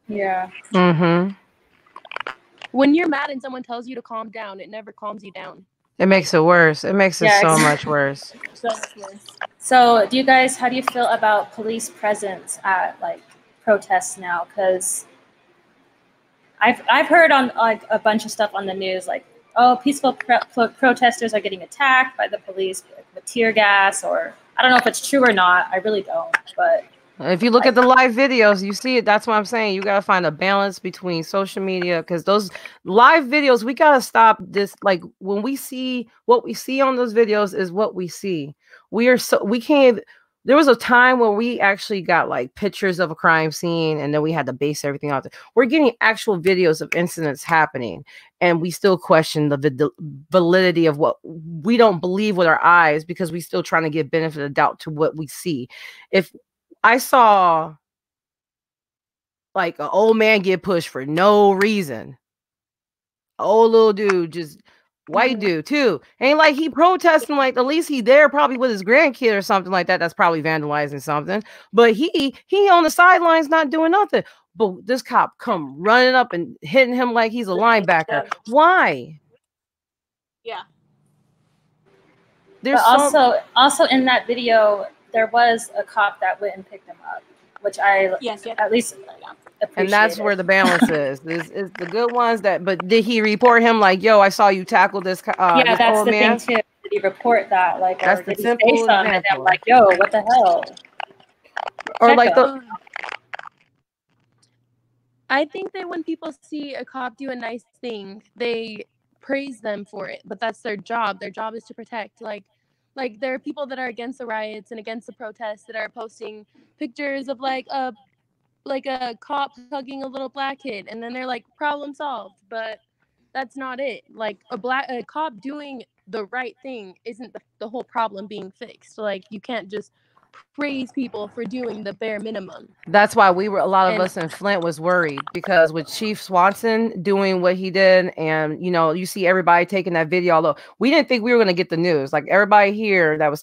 Yeah. Mm-hmm. When you're mad and someone tells you to calm down, it never calms you down. It makes it worse. It makes it so much worse. So much worse. So, how do you feel about police presence at like protests now? Because I've heard on like a bunch of stuff on the news, like, oh, peaceful protesters are getting attacked by the police with tear gas, or I don't know if it's true or not. I really don't. But if you look at the live videos, you see it. That's what I'm saying. You got to find a balance between social media, because those live videos, we got to stop this. Like, when we see what we see on those videos is what we see. We can't. There was a time where we actually got like pictures of a crime scene, and then we had to base everything out. We're getting actual videos of incidents happening, and we still question the validity of what we don't believe with our eyes, because we still trying to give benefit of doubt to what we see. If I saw like an old man get pushed for no reason, old little dude, just white dude too. Ain't like he protesting, like at least he there probably with his grandkid or something like that. That's probably vandalizing something. But he on the sidelines not doing nothing. But this cop come running up and hitting him like he's a linebacker. Why? Yeah. But also in that video, there was a cop that went and picked him up, which I at least appreciate. And that's where the balance is the good ones that. But did he report him like, yo, I saw you tackle this yeah, this that's old the man? thing too. Did he report that? Like, that's or the did simple he say something? And I'm like, yo, what the hell? Or like the I think that when people see a cop do a nice thing, they praise them for it, but that's their job. Their job is to protect. Like there are people that are against the riots and against the protests that are posting pictures of like a cop hugging a little black kid, and then they're like, problem solved. But that's not it. Like a cop doing the right thing isn't the whole problem being fixed. Like, you can't just praise people for doing the bare minimum. That's why a lot of us in Flint was worried, because with Chief Swanson doing what he did, and you see everybody taking that video, although we didn't think we were going to get the news, like everybody here that was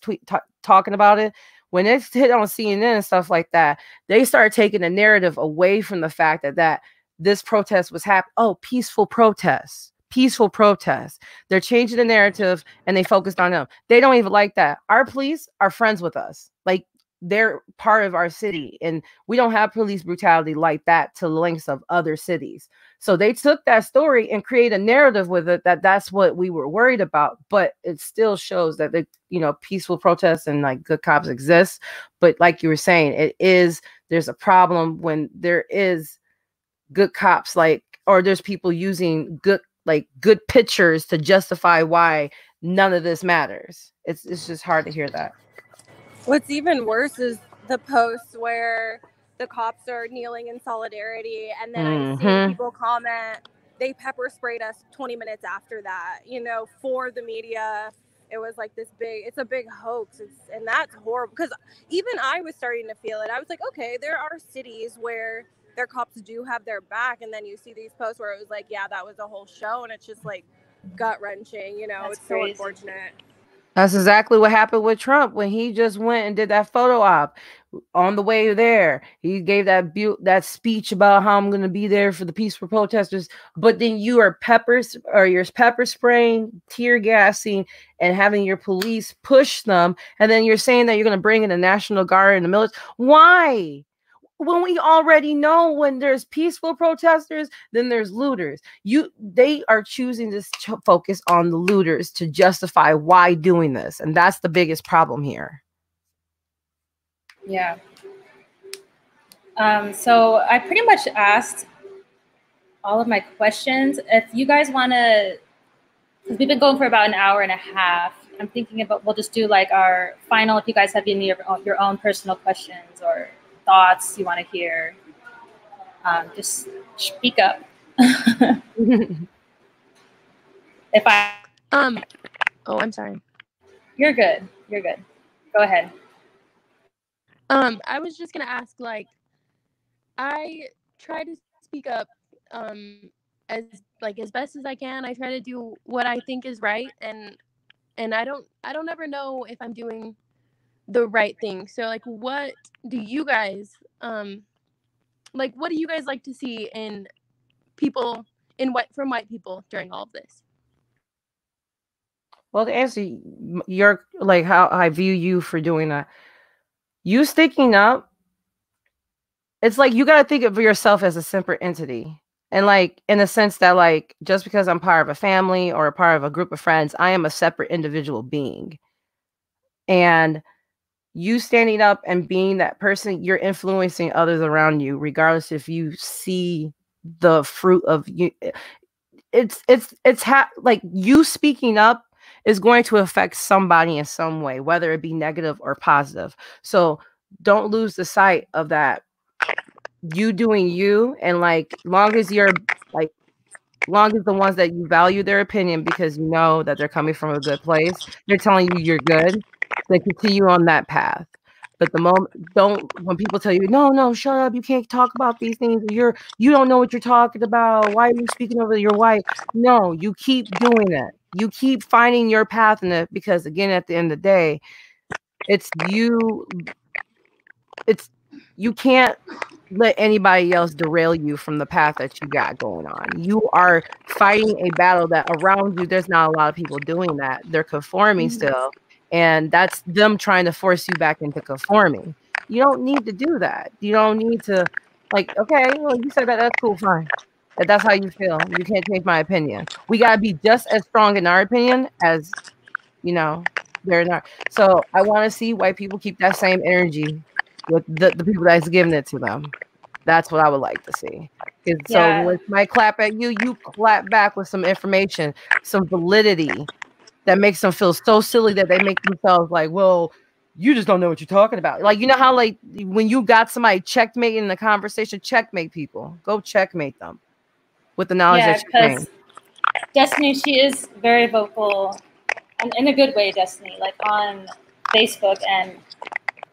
talking about it, when it hit on CNN and stuff like that, they started taking the narrative away from the fact that this protest was happening. Oh, peaceful protests. They're changing the narrative, and they focused on them. They don't even like that. Our police are friends with us. Like, they're part of our city, and we don't have police brutality like that to the lengths of other cities. So they took that story and created a narrative with it that's what we were worried about. But it still shows that peaceful protests and like good cops exist. But like you were saying, there's a problem when there is good cops, or there's people using good pictures to justify why none of this matters. It's just hard to hear that. What's even worse is the posts where the cops are kneeling in solidarity, and then I see people comment, they pepper sprayed us 20 minutes after that, for the media. It was like it's a big hoax. And that's horrible, because even I was starting to feel it. I was like, okay, there are cities where their cops do have their back, and then you see these posts where it was like, yeah, that was a whole show, and it's just like gut-wrenching, it's crazy. So unfortunate. That's exactly what happened with Trump when he just went and did that photo op. On the way there, he gave that speech about how I'm going to be there for the peaceful protesters. But then you're pepper spraying, tear gassing, and having your police push them. And then you're saying that you're going to bring in the National Guard and the military. Why? When we already know when there's peaceful protesters, then there's looters. They are choosing to focus on the looters to justify why doing this. And that's the biggest problem here. Yeah. So I pretty much asked all of my questions. If you guys want to, because we've been going for about an hour and a half, I'm thinking about, we'll just do like our final, if you guys have any of your own personal questions or thoughts you want to hear, just speak up. If I oh, I'm sorry. You're good. Go ahead. I was just gonna ask, like, I try to speak up as best as I can. I try to do what I think is right, and I don't ever know if I'm doing the right thing. So like, what do you guys what do you guys like to see in people from white people during all of this? Well, to answer your like how I view you for doing that, you sticking up, it's like you got to think of yourself as a separate entity. And like in the sense that like just because I'm part of a family or a part of a group of friends, I am a separate individual being. And you standing up and being that person, you're influencing others around you, regardless if you see the fruit of you. Like you speaking up is going to affect somebody in some way, whether it be negative or positive. So don't lose the sight of that. You doing you, and like long as the ones that you value their opinion because you know that they're coming from a good place, they're telling you you're good, then continue on that path. But when people tell you, no, shut up, you can't talk about these things, you don't know what you're talking about, why are you speaking over your wife? No, you keep doing it. You keep finding your path in it, because again, at the end of the day, you can't let anybody else derail you from the path that you got going on. You are fighting a battle that around you, there's not a lot of people doing that. They're conforming still. And that's them trying to force you back into conforming. You don't need to do that. You don't need to, like, okay, well, you said that, that's cool, fine. That's how you feel. You can't change my opinion. We got to be just as strong in our opinion as, they're not. So I want to see white people keep that same energy with the people that's giving it to them. That's what I would like to see. So when I clap at you, you clap back with some information, some validity that makes them feel so silly that they make themselves like, well, you just don't know what you're talking about. Like, you know how like when you got somebody checkmate in the conversation, checkmate people. Go checkmate them with the knowledge that you bring. Destiny, she is very vocal, and in a good way, Destiny, like on Facebook, and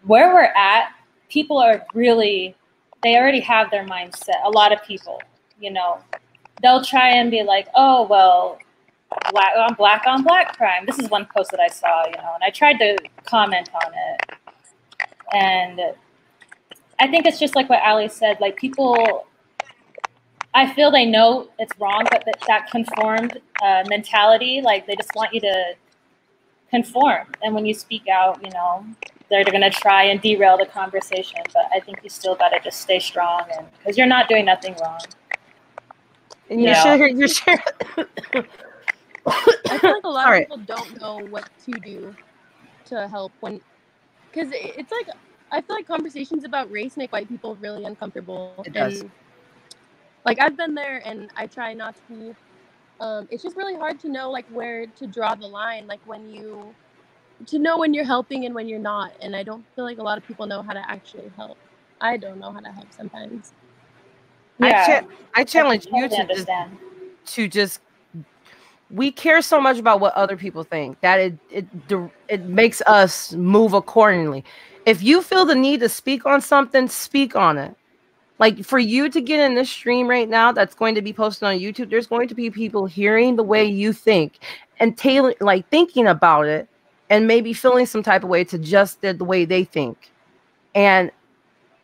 where we're at, people are really, they already have their mindset. A lot of people, they'll try and be like, oh, well, black on black crime. This is one post that I saw, and I tried to comment on it. And I think it's just like what Ali said, like people, I feel they know it's wrong, but that conformed mentality, like they just want you to conform. And when you speak out, they're going to try and derail the conversation. But I think you still got to just stay strong, and because you're not doing nothing wrong. And you share. I feel like a lot of people don't know what to do to help because it's like, I feel like conversations about race make white people really uncomfortable. It does. And like I've been there, and I try not to be. It's just really hard to know like where to draw the line, like to know when you're helping and when you're not. And I don't feel like a lot of people know how to actually help. I don't know how to help sometimes. Yeah, I challenge you to just. We care so much about what other people think that it makes us move accordingly. If you feel the need to speak on something, speak on it. Like for you to get in this stream right now that's going to be posted on YouTube, there's going to be people hearing the way you think and thinking about it and maybe feeling some type of way to just the way they think. And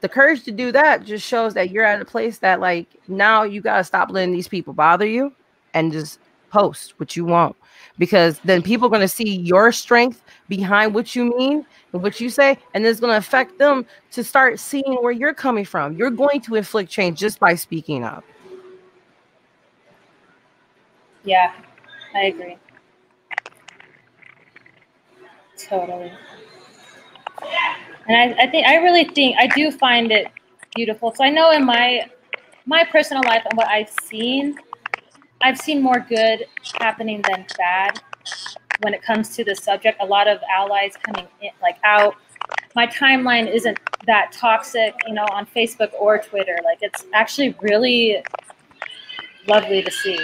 the courage to do that just shows that you're at a place that like now you got to stop letting these people bother you and just post what you want, because then people are going to see your strength behind what you mean and what you say, and it's going to affect them to start seeing where you're coming from. You're going to inflict change just by speaking up. Yeah, I agree. Totally. And I do find it beautiful. So I know in my personal life and what I've seen more good happening than bad when it comes to the subject. A lot of allies coming in, out. My timeline isn't that toxic, on Facebook or Twitter. Like it's actually really lovely to see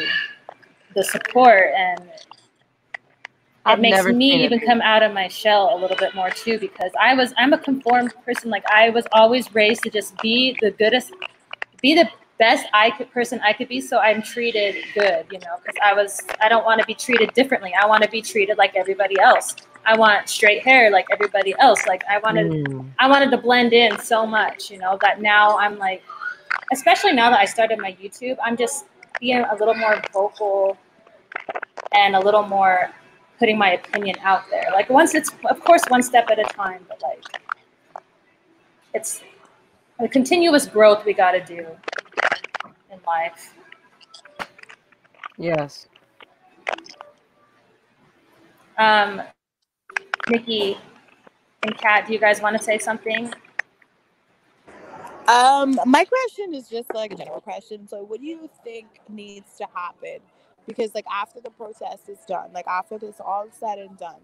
the support, and it makes me even come out of my shell a little bit more too, because I'm a conformed person. Like I was always raised to just be the best person I could be, so I'm treated good, because I don't want to be treated differently. I want to be treated like everybody else. I want straight hair like everybody else. Like I wanted to blend in so much, you know, that now I'm like, especially now that I started my YouTube, I'm just being a little more vocal and a little more putting my opinion out there. Like once it's, of course, one step at a time, but like it's a continuous growth we got to do in life. Yes. Nikki and Kat, do you guys want to say something? My question is just like a general question. So what do you think needs to happen? Because like after the protest is done, like after this all said and done,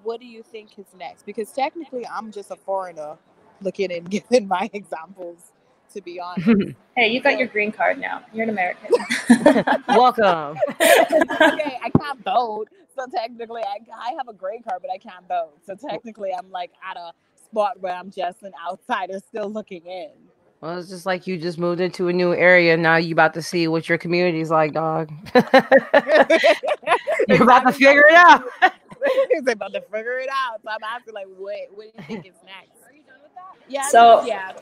what do you think is next? Because technically I'm just a foreigner looking and giving my examples, to be honest. Hey, you got your green card now. You're an American. Welcome. Okay, I can't vote. So technically I have a green card, but I can't vote. So technically I'm like at a spot where I'm just an outsider still looking in. Well, it's just like you just moved into a new area. Now you about to see what your community's like, dog. You're about to figure it out. He's about to figure it out. So I'm asking, like, what do you think is next? Are you done with that? Yeah. So yeah.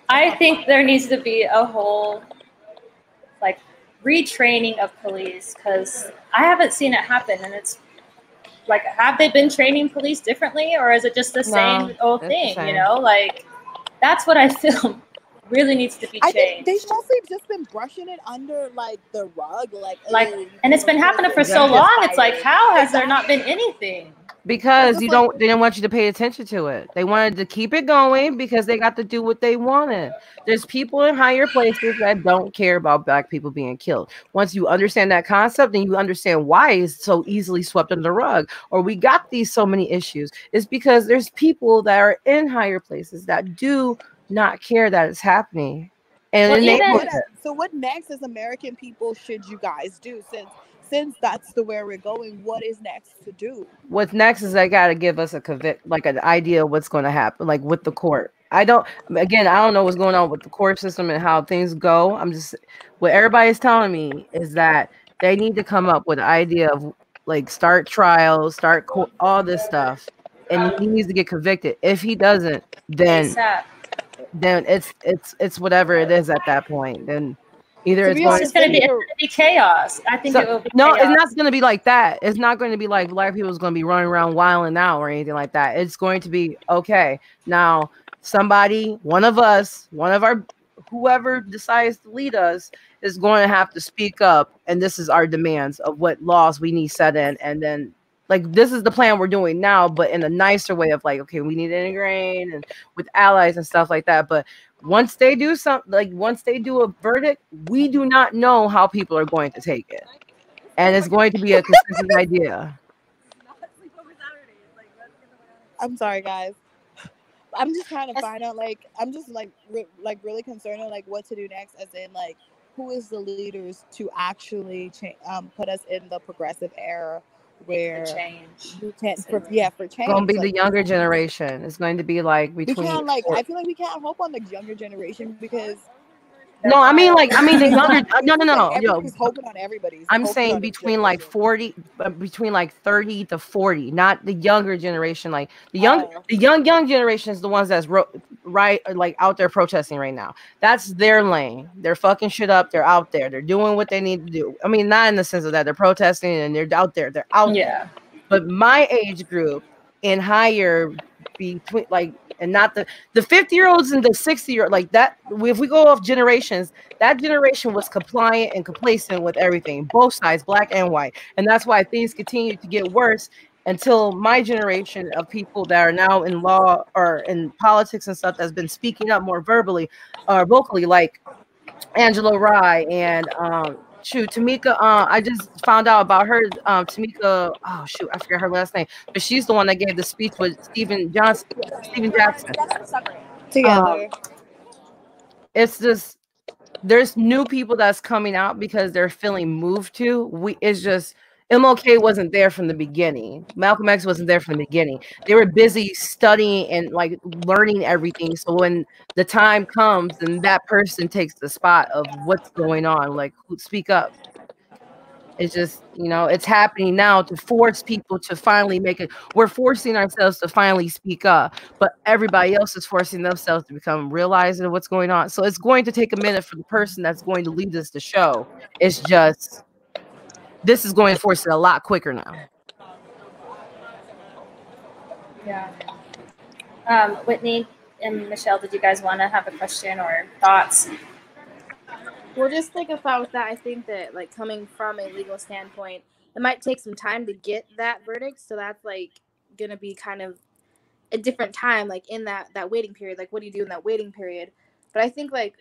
I think there needs to be a whole like retraining of police, because I haven't seen it happen, and it's like, have they been training police differently, or is it just the same old thing? You know, like that's what I feel really needs to be changed. I think they've mostly just been brushing it under like the rug, like and it's been happening for so long. It's like, how has there not been anything? Because they didn't want you to pay attention to it. They wanted to keep it going because they got to do what they wanted. There's people in higher places that don't care about Black people being killed. Once you understand that concept, then you understand why it's so easily swept under the rug, or we got these so many issues. It's because there's people that are in higher places that do not care that it's happening. And so what next as American people should you guys do, since that's the way we're going? What is next to do? What's next is they got to give us like an idea of what's going to happen, like with the court. I don't know what's going on with the court system and how things go. What everybody's telling me is that they need to come up with an idea of like start trials, start all this stuff, and he needs to get convicted. If he doesn't, then it's whatever it is at that point. Then either it's going to be chaos. I think it will be chaos. It's not going to be like that. It's not going to be like Black people is going to be running around wilding out or anything like that. It's going to be okay. Now, whoever decides to lead us is going to have to speak up, and this is our demands of what laws we need set in, and then like this is the plan we're doing now, but in a nicer way of like, okay, we need to integrate and with allies and stuff like that. But once they do once they do a verdict, we do not know how people are going to take it, and it's going to be a consistent idea. I'm sorry, guys. I'm just trying to find out. Like, I'm just really concerned on like what to do next, as in like who is the leaders to actually put us in the progressive era. Where for change. For change. It's going to be the younger generation. It's going to be like between. I feel like we can't hope on the younger generation because. The younger. No. Everybody's hoping on everybody. I'm saying between like 30 to 40, not the younger generation. Like the young generation is the ones that's like out there protesting right now. That's their lane. They're fucking shit up. They're out there. They're doing what they need to do. I mean, not in the sense of that they're protesting and they're out there. They're out there. But my age group and higher between like. And not the 50-year-olds and the 60-year-old like that. If we go off generations, that generation was compliant and complacent with everything, both sides, Black and white. And that's why things continue to get worse until my generation of people that are now in law or in politics and stuff that's been speaking up more verbally or vocally, like Angela Rye and Tamika. I just found out about her. Tamika. Oh shoot, I forget her last name, but she's the one that gave the speech with Stephen Jackson. Together. It's just there's new people that's coming out because they're feeling moved to. It's just MLK wasn't there from the beginning. Malcolm X wasn't there from the beginning. They were busy studying and like learning everything. So when the time comes and that person takes the spot of what's going on, like speak up. It's just, you know, it's happening now to force people to finally make it. We're forcing ourselves to finally speak up, but everybody else is forcing themselves to become realizing what's going on. So it's going to take a minute for the person that's going to lead us to show. It's just, this is going to force it a lot quicker now. Yeah. Whitney and Michelle, did you guys want to have a question or thoughts? Well, just think about that. I think that, like, coming from a legal standpoint, it might take some time to get that verdict. So that's like gonna be kind of a different time, like in that waiting period. Like, what do you do in that waiting period? But I think like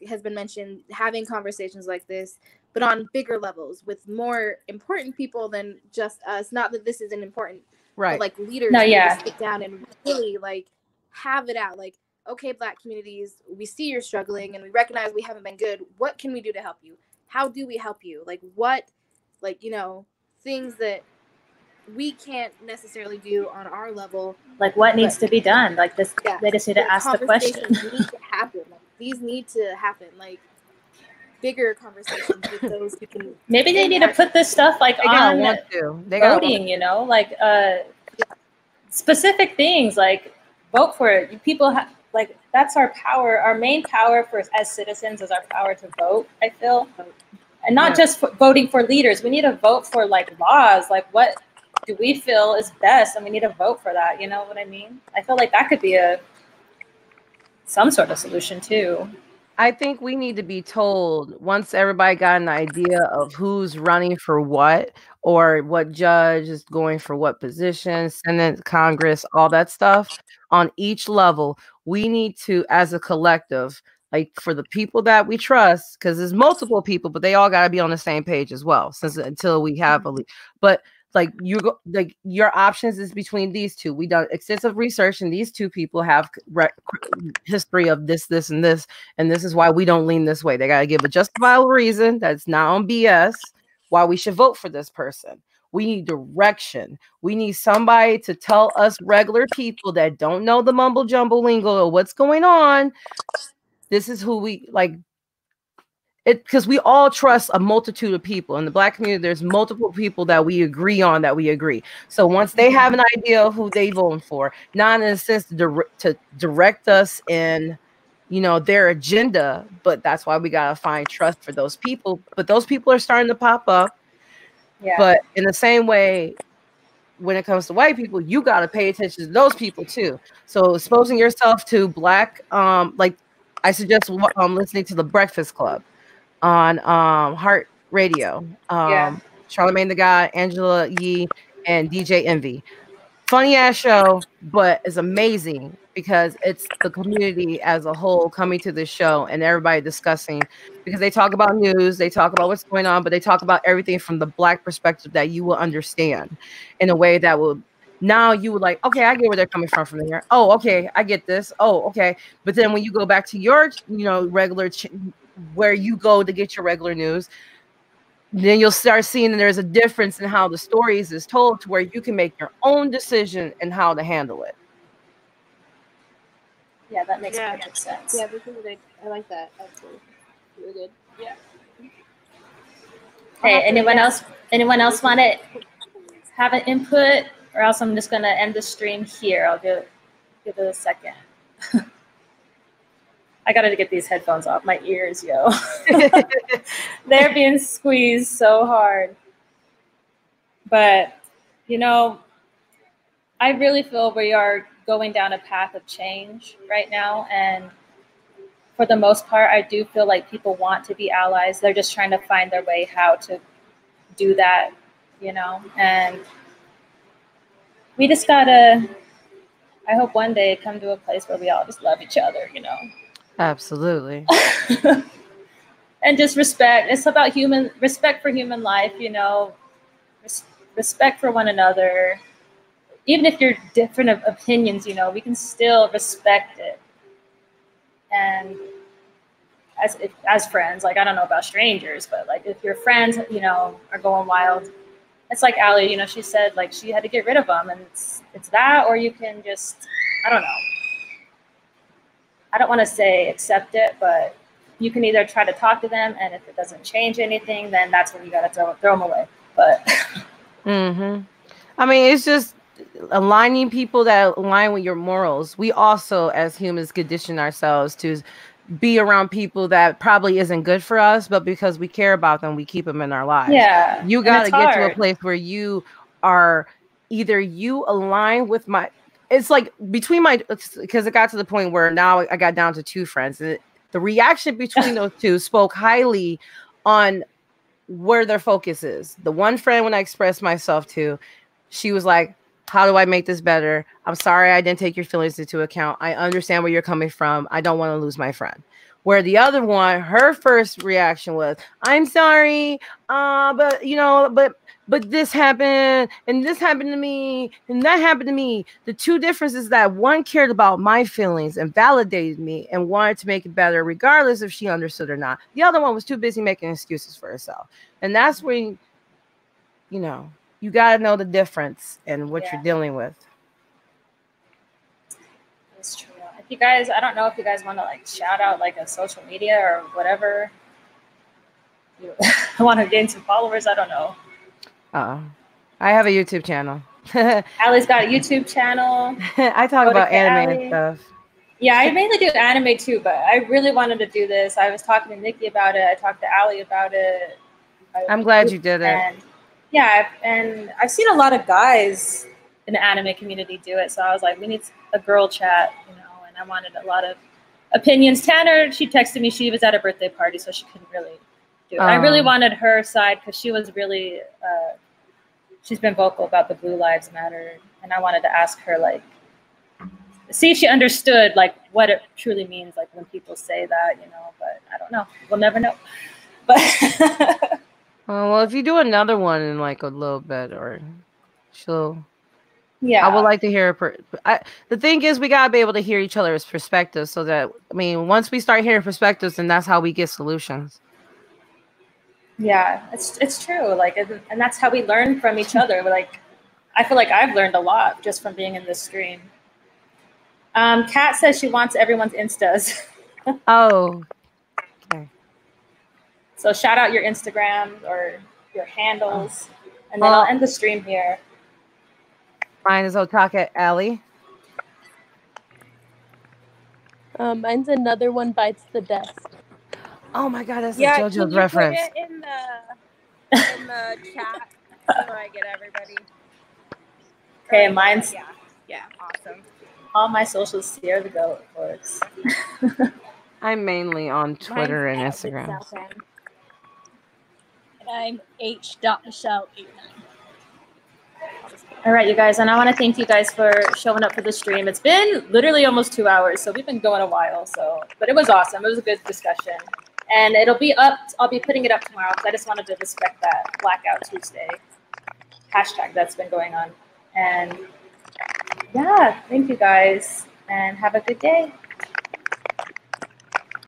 has been mentioned, having conversations like this, but on bigger levels with more important people than just us. Not that this isn't important, right? But like leaders, no, yeah, sit down and really like have it out. Like, okay, Black communities, we see you're struggling and we recognize we haven't been good. What can we do to help you? How do we help you? Like, what, like, you know, things that we can't necessarily do on our level. Like, what needs to be done? Like, this, yeah, they just need to ask the question. Need to happen. Like, these need to happen. Like, bigger conversations with those who can. Maybe they need to put this stuff like on voting, you know, like specific things, like vote for it. People like, that's our power. Our main power for as citizens is our power to vote, I feel. And not just voting for leaders. We need to vote for like laws. Like, what do we feel is best? And we need to vote for that. You know what I mean? I feel like that could be some sort of solution too. I think we need to be told, once everybody got an idea of who's running for what, or what judge is going for what position, Senate, Congress, all that stuff, on each level, we need to, as a collective, like for the people that we trust, because there's multiple people, but they all got to be on the same page as well, until we have but like your options is between these two. We done extensive research, and these two people have history of this, and this is why we don't lean this way. They got to give a justifiable reason that's not on BS why we should vote for this person. We need direction. We need somebody to tell us regular people that don't know the mumble jumble lingo of what's going on. This is who we like. It, because we all trust a multitude of people in the Black community. There's multiple people that we agree on, So once they have an idea of who they voting for, not in a sense to direct us in, you know, their agenda, but that's why we gotta find trust for those people. But those people are starting to pop up. Yeah. But in the same way, when it comes to white people, you gotta pay attention to those people too. So exposing yourself to Black, like I suggest listening to the Breakfast Club on Heart Radio. Charlamagne the God, Angela Yee, and DJ Envy. Funny ass show, but it's amazing because it's the community as a whole coming to the show and everybody discussing, because they talk about news, they talk about what's going on, but they talk about everything from the Black perspective that you will understand in a way that will. Now you would like, okay, I get where they're coming from here. Oh, okay, I get this. Oh, okay. But then when you go back to your, you know, regular where you go to get your regular news, then you'll start seeing that there's a difference in how the stories is told, to where you can make your own decision and how to handle it. Yeah, that makes perfect sense. Yeah, this is good. I like that. Actually, really good. Yeah. Hey, anyone else want to have an input, or else I'm just gonna end the stream here. I'll give it a second. I gotta get these headphones off my ears, yo. They're being squeezed so hard. But, you know, I really feel we are going down a path of change right now. And for the most part, I do feel like people want to be allies. They're just trying to find their way how to do that, you know? And we just gotta, I hope one day come to a place where we all just love each other, you know? Absolutely. And just respect. It's about respect for human life, you know, respect for one another. Even if you're different of opinions, you know, we can still respect it. And as friends, like, I don't know about strangers, but like if your friends, you know, are going wild, it's like Allie, you know, she said like she had to get rid of them, and it's that, or you can just, I don't know. I don't want to say accept it, but you can either try to talk to them, and if it doesn't change anything, then that's when you gotta throw them away. But I mean, it's just aligning people that align with your morals. We also, as humans, condition ourselves to be around people that probably isn't good for us, but because we care about them, we keep them in our lives. Yeah, you got to get to a place where you are either you align with my. It's like between my, because it got to the point where now I got down to 2 friends, and the reaction between those 2 spoke highly on where their focus is. The one friend, when I expressed myself to, she was like, how do I make this better? I'm sorry I didn't take your feelings into account. I understand where you're coming from. I don't want to lose my friend. Where the other one, her first reaction was, I'm sorry, but you know, but this happened, and this happened to me, and that happened to me. The 2 differences that one cared about my feelings and validated me and wanted to make it better, regardless if she understood or not. The other one was too busy making excuses for herself. And that's when, you know, you got to know the difference and what you're dealing with. That's true. If you guys, I don't know if you guys want to like shout out like a social media or whatever. You want to gain some followers? I don't know. I have a YouTube channel. Allie's got a YouTube channel. I talk about anime and stuff. Yeah, I mainly do anime too, but I really wanted to do this. I was talking to Nikki about it. I talked to Allie about it. I'm glad you did it. Yeah, and I've seen a lot of guys in the anime community do it. So I was like, we need a girl chat, you know, and I wanted a lot of opinions. Tanner, she texted me, she was at a birthday party, so she couldn't really do it. I really wanted her side because she was really, she's been vocal about the Blue Lives Matter. And I wanted to ask her, like, see if she understood, like, what it truly means, like, when people say that, you know, but I don't know. We'll never know. But well, if you do another one in like a little bit, or she'll, yeah, I would like to hear her. The thing is, we gotta be able to hear each other's perspectives, so that, I mean, once we start hearing perspectives, then that's how we get solutions. Yeah, it's true. Like, and that's how we learn from each other. Like, I feel like I've learned a lot just from being in this stream. Kat says she wants everyone's Instas. Oh, okay. So shout out your Instagram or your handles, and then I'll end the stream here. Mine is HotTalk Alley. Mine's Another One Bites the Dust. Oh my God, that's a JoJo's reference. Put it in the chat so I get everybody. Okay, mine's yeah, awesome. All my socials here, the goat, of course. I'm mainly on Twitter and Instagram. And I'm h.michelle89. All right, you guys, and I want to thank you guys for showing up for the stream. It's been literally almost 2 hours, so we've been going a while. But it was awesome. It was a good discussion, and it'll be up. I'll be putting it up tomorrow because I just wanted to respect that Blackout Tuesday hashtag that's been going on. And yeah, thank you guys, and have a good day.